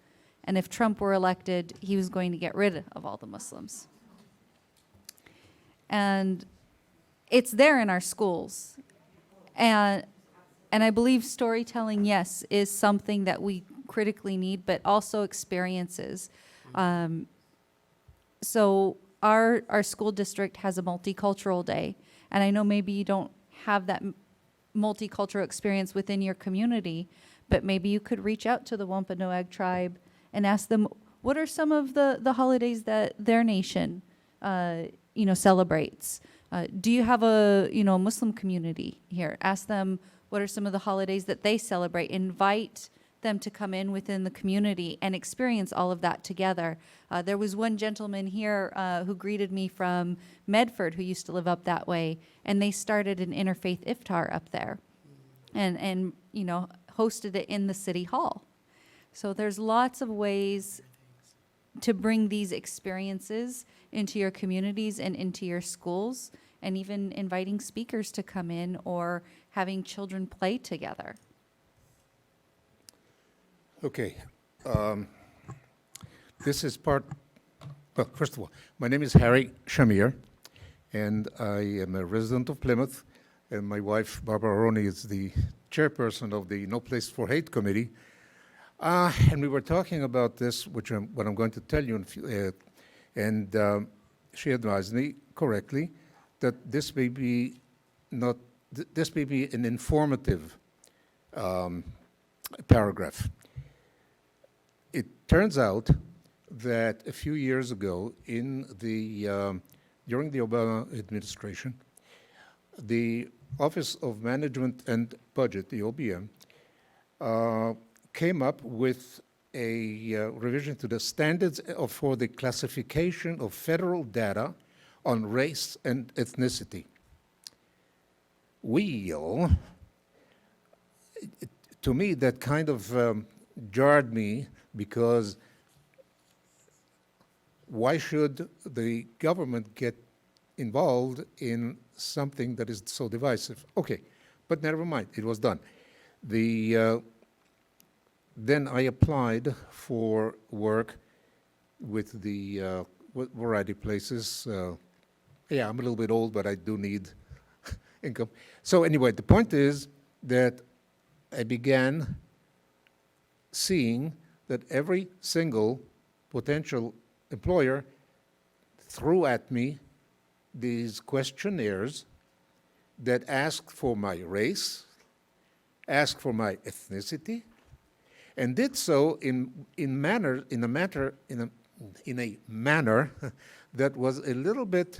and if Trump were elected, he was going to get rid of all the Muslims. And it's there in our schools. And And I believe storytelling, yes, is something that we critically need, but also experiences. So our school district has a multicultural day, and I know maybe you don't have that multicultural experience within your community, but maybe you could reach out to the Wampanoag tribe and ask them, what are some of the holidays that their nation, celebrates? Do you have a, Muslim community here? Ask them, what are some of the holidays that they celebrate? Invite them to come in within the community and experience all of that together. There was one gentleman here who greeted me from Medford who used to live up that way, and they started an interfaith iftar up there and hosted it in the city hall. So there's lots of ways to bring these experiences into your communities and into your schools, and even inviting speakers to come in or having children play together. Okay. This is part, well, first of all, my name is Harry Shamir, and I am a resident of Plymouth, and my wife, Barbara Roney, is the chairperson of the No Place for Hate Committee. And we were talking about this, what I'm going to tell you, and she advised me correctly that this may be an informative paragraph. It turns out that a few years ago, during the Obama administration, the Office of Management and Budget, the OBM, came up with a revision to the standards for the classification of federal data on race and ethnicity. To me, that kind of jarred me, because why should the government get involved in something that is so divisive? Okay, but never mind, it was done. Then I applied for work with the variety of places. Yeah, I'm a little bit old, but I do need income. So anyway, the point is that I began seeing that every single potential employer threw at me these questionnaires that asked for my race, asked for my ethnicity, and did so in a manner that was a little bit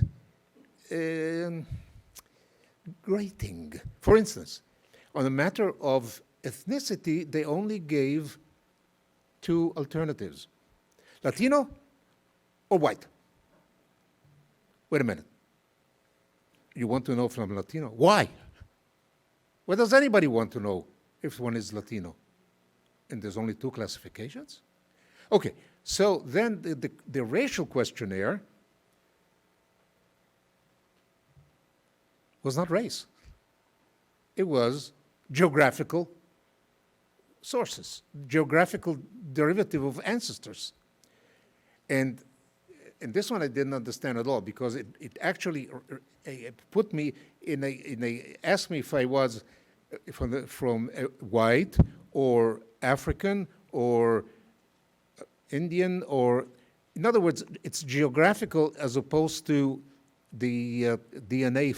grating. For instance, on the matter of ethnicity, they only gave two alternatives: Latino or white. Wait a minute. You want to know if I'm Latino? Why? Why does anybody want to know if one is Latino? And there's only two classifications? Okay, so then the racial questionnaire was not race. It was geographical sources, geographical derivative of ancestors. And this one I didn't understand at all, because it actually put me asked me if I was from white or African or Indian, or, in other words, it's geographical as opposed to the DNA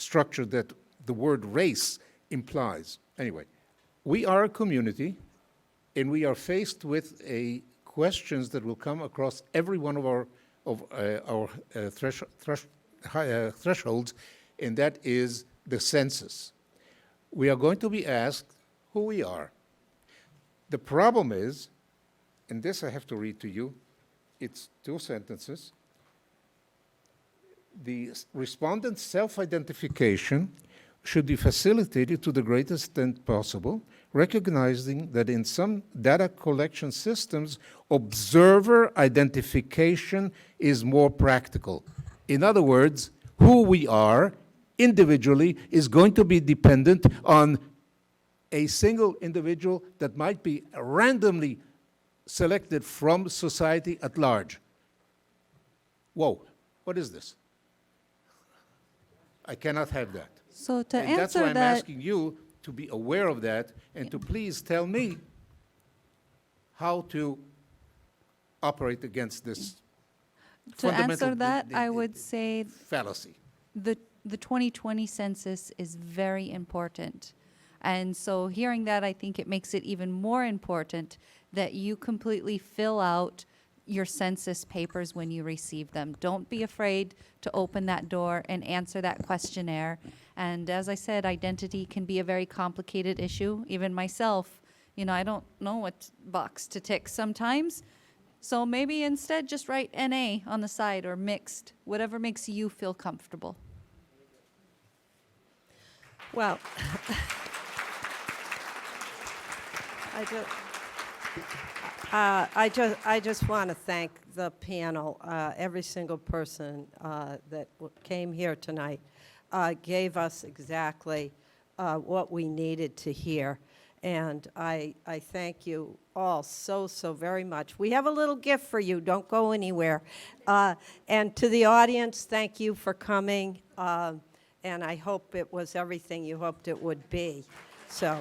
structure that the word race implies. Anyway, we are a community, and we are faced with questions that will come across every one of our thresholds, and that is the census. We are going to be asked who we are. The problem is, and this I have to read to you, it's two sentences. The respondent's self-identification should be facilitated to the greatest extent possible, recognizing that in some data collection systems, observer identification is more practical. In other words, who we are individually is going to be dependent on a single individual that might be randomly selected from society at large. Whoa, what is this? I cannot have that. So to And that's answer why I'm that, asking you to be aware of that and to please tell me how to operate against this To fundamental answer that, I would say fallacy. the 2020 census is very important. And so hearing that, I think it makes it even more important that you completely fill out your census papers when you receive them. Don't be afraid to open that door and answer that questionnaire. And as I said, identity can be a very complicated issue. Even myself, I don't know what box to tick sometimes. So maybe instead just write NA on the side or mixed, whatever makes you feel comfortable. Well, I just want to thank the panel. Every single person that came here tonight gave us exactly what we needed to hear. And I thank you all so very much. We have a little gift for you. Don't go anywhere. And to the audience, thank you for coming. And I hope it was everything you hoped it would be. So.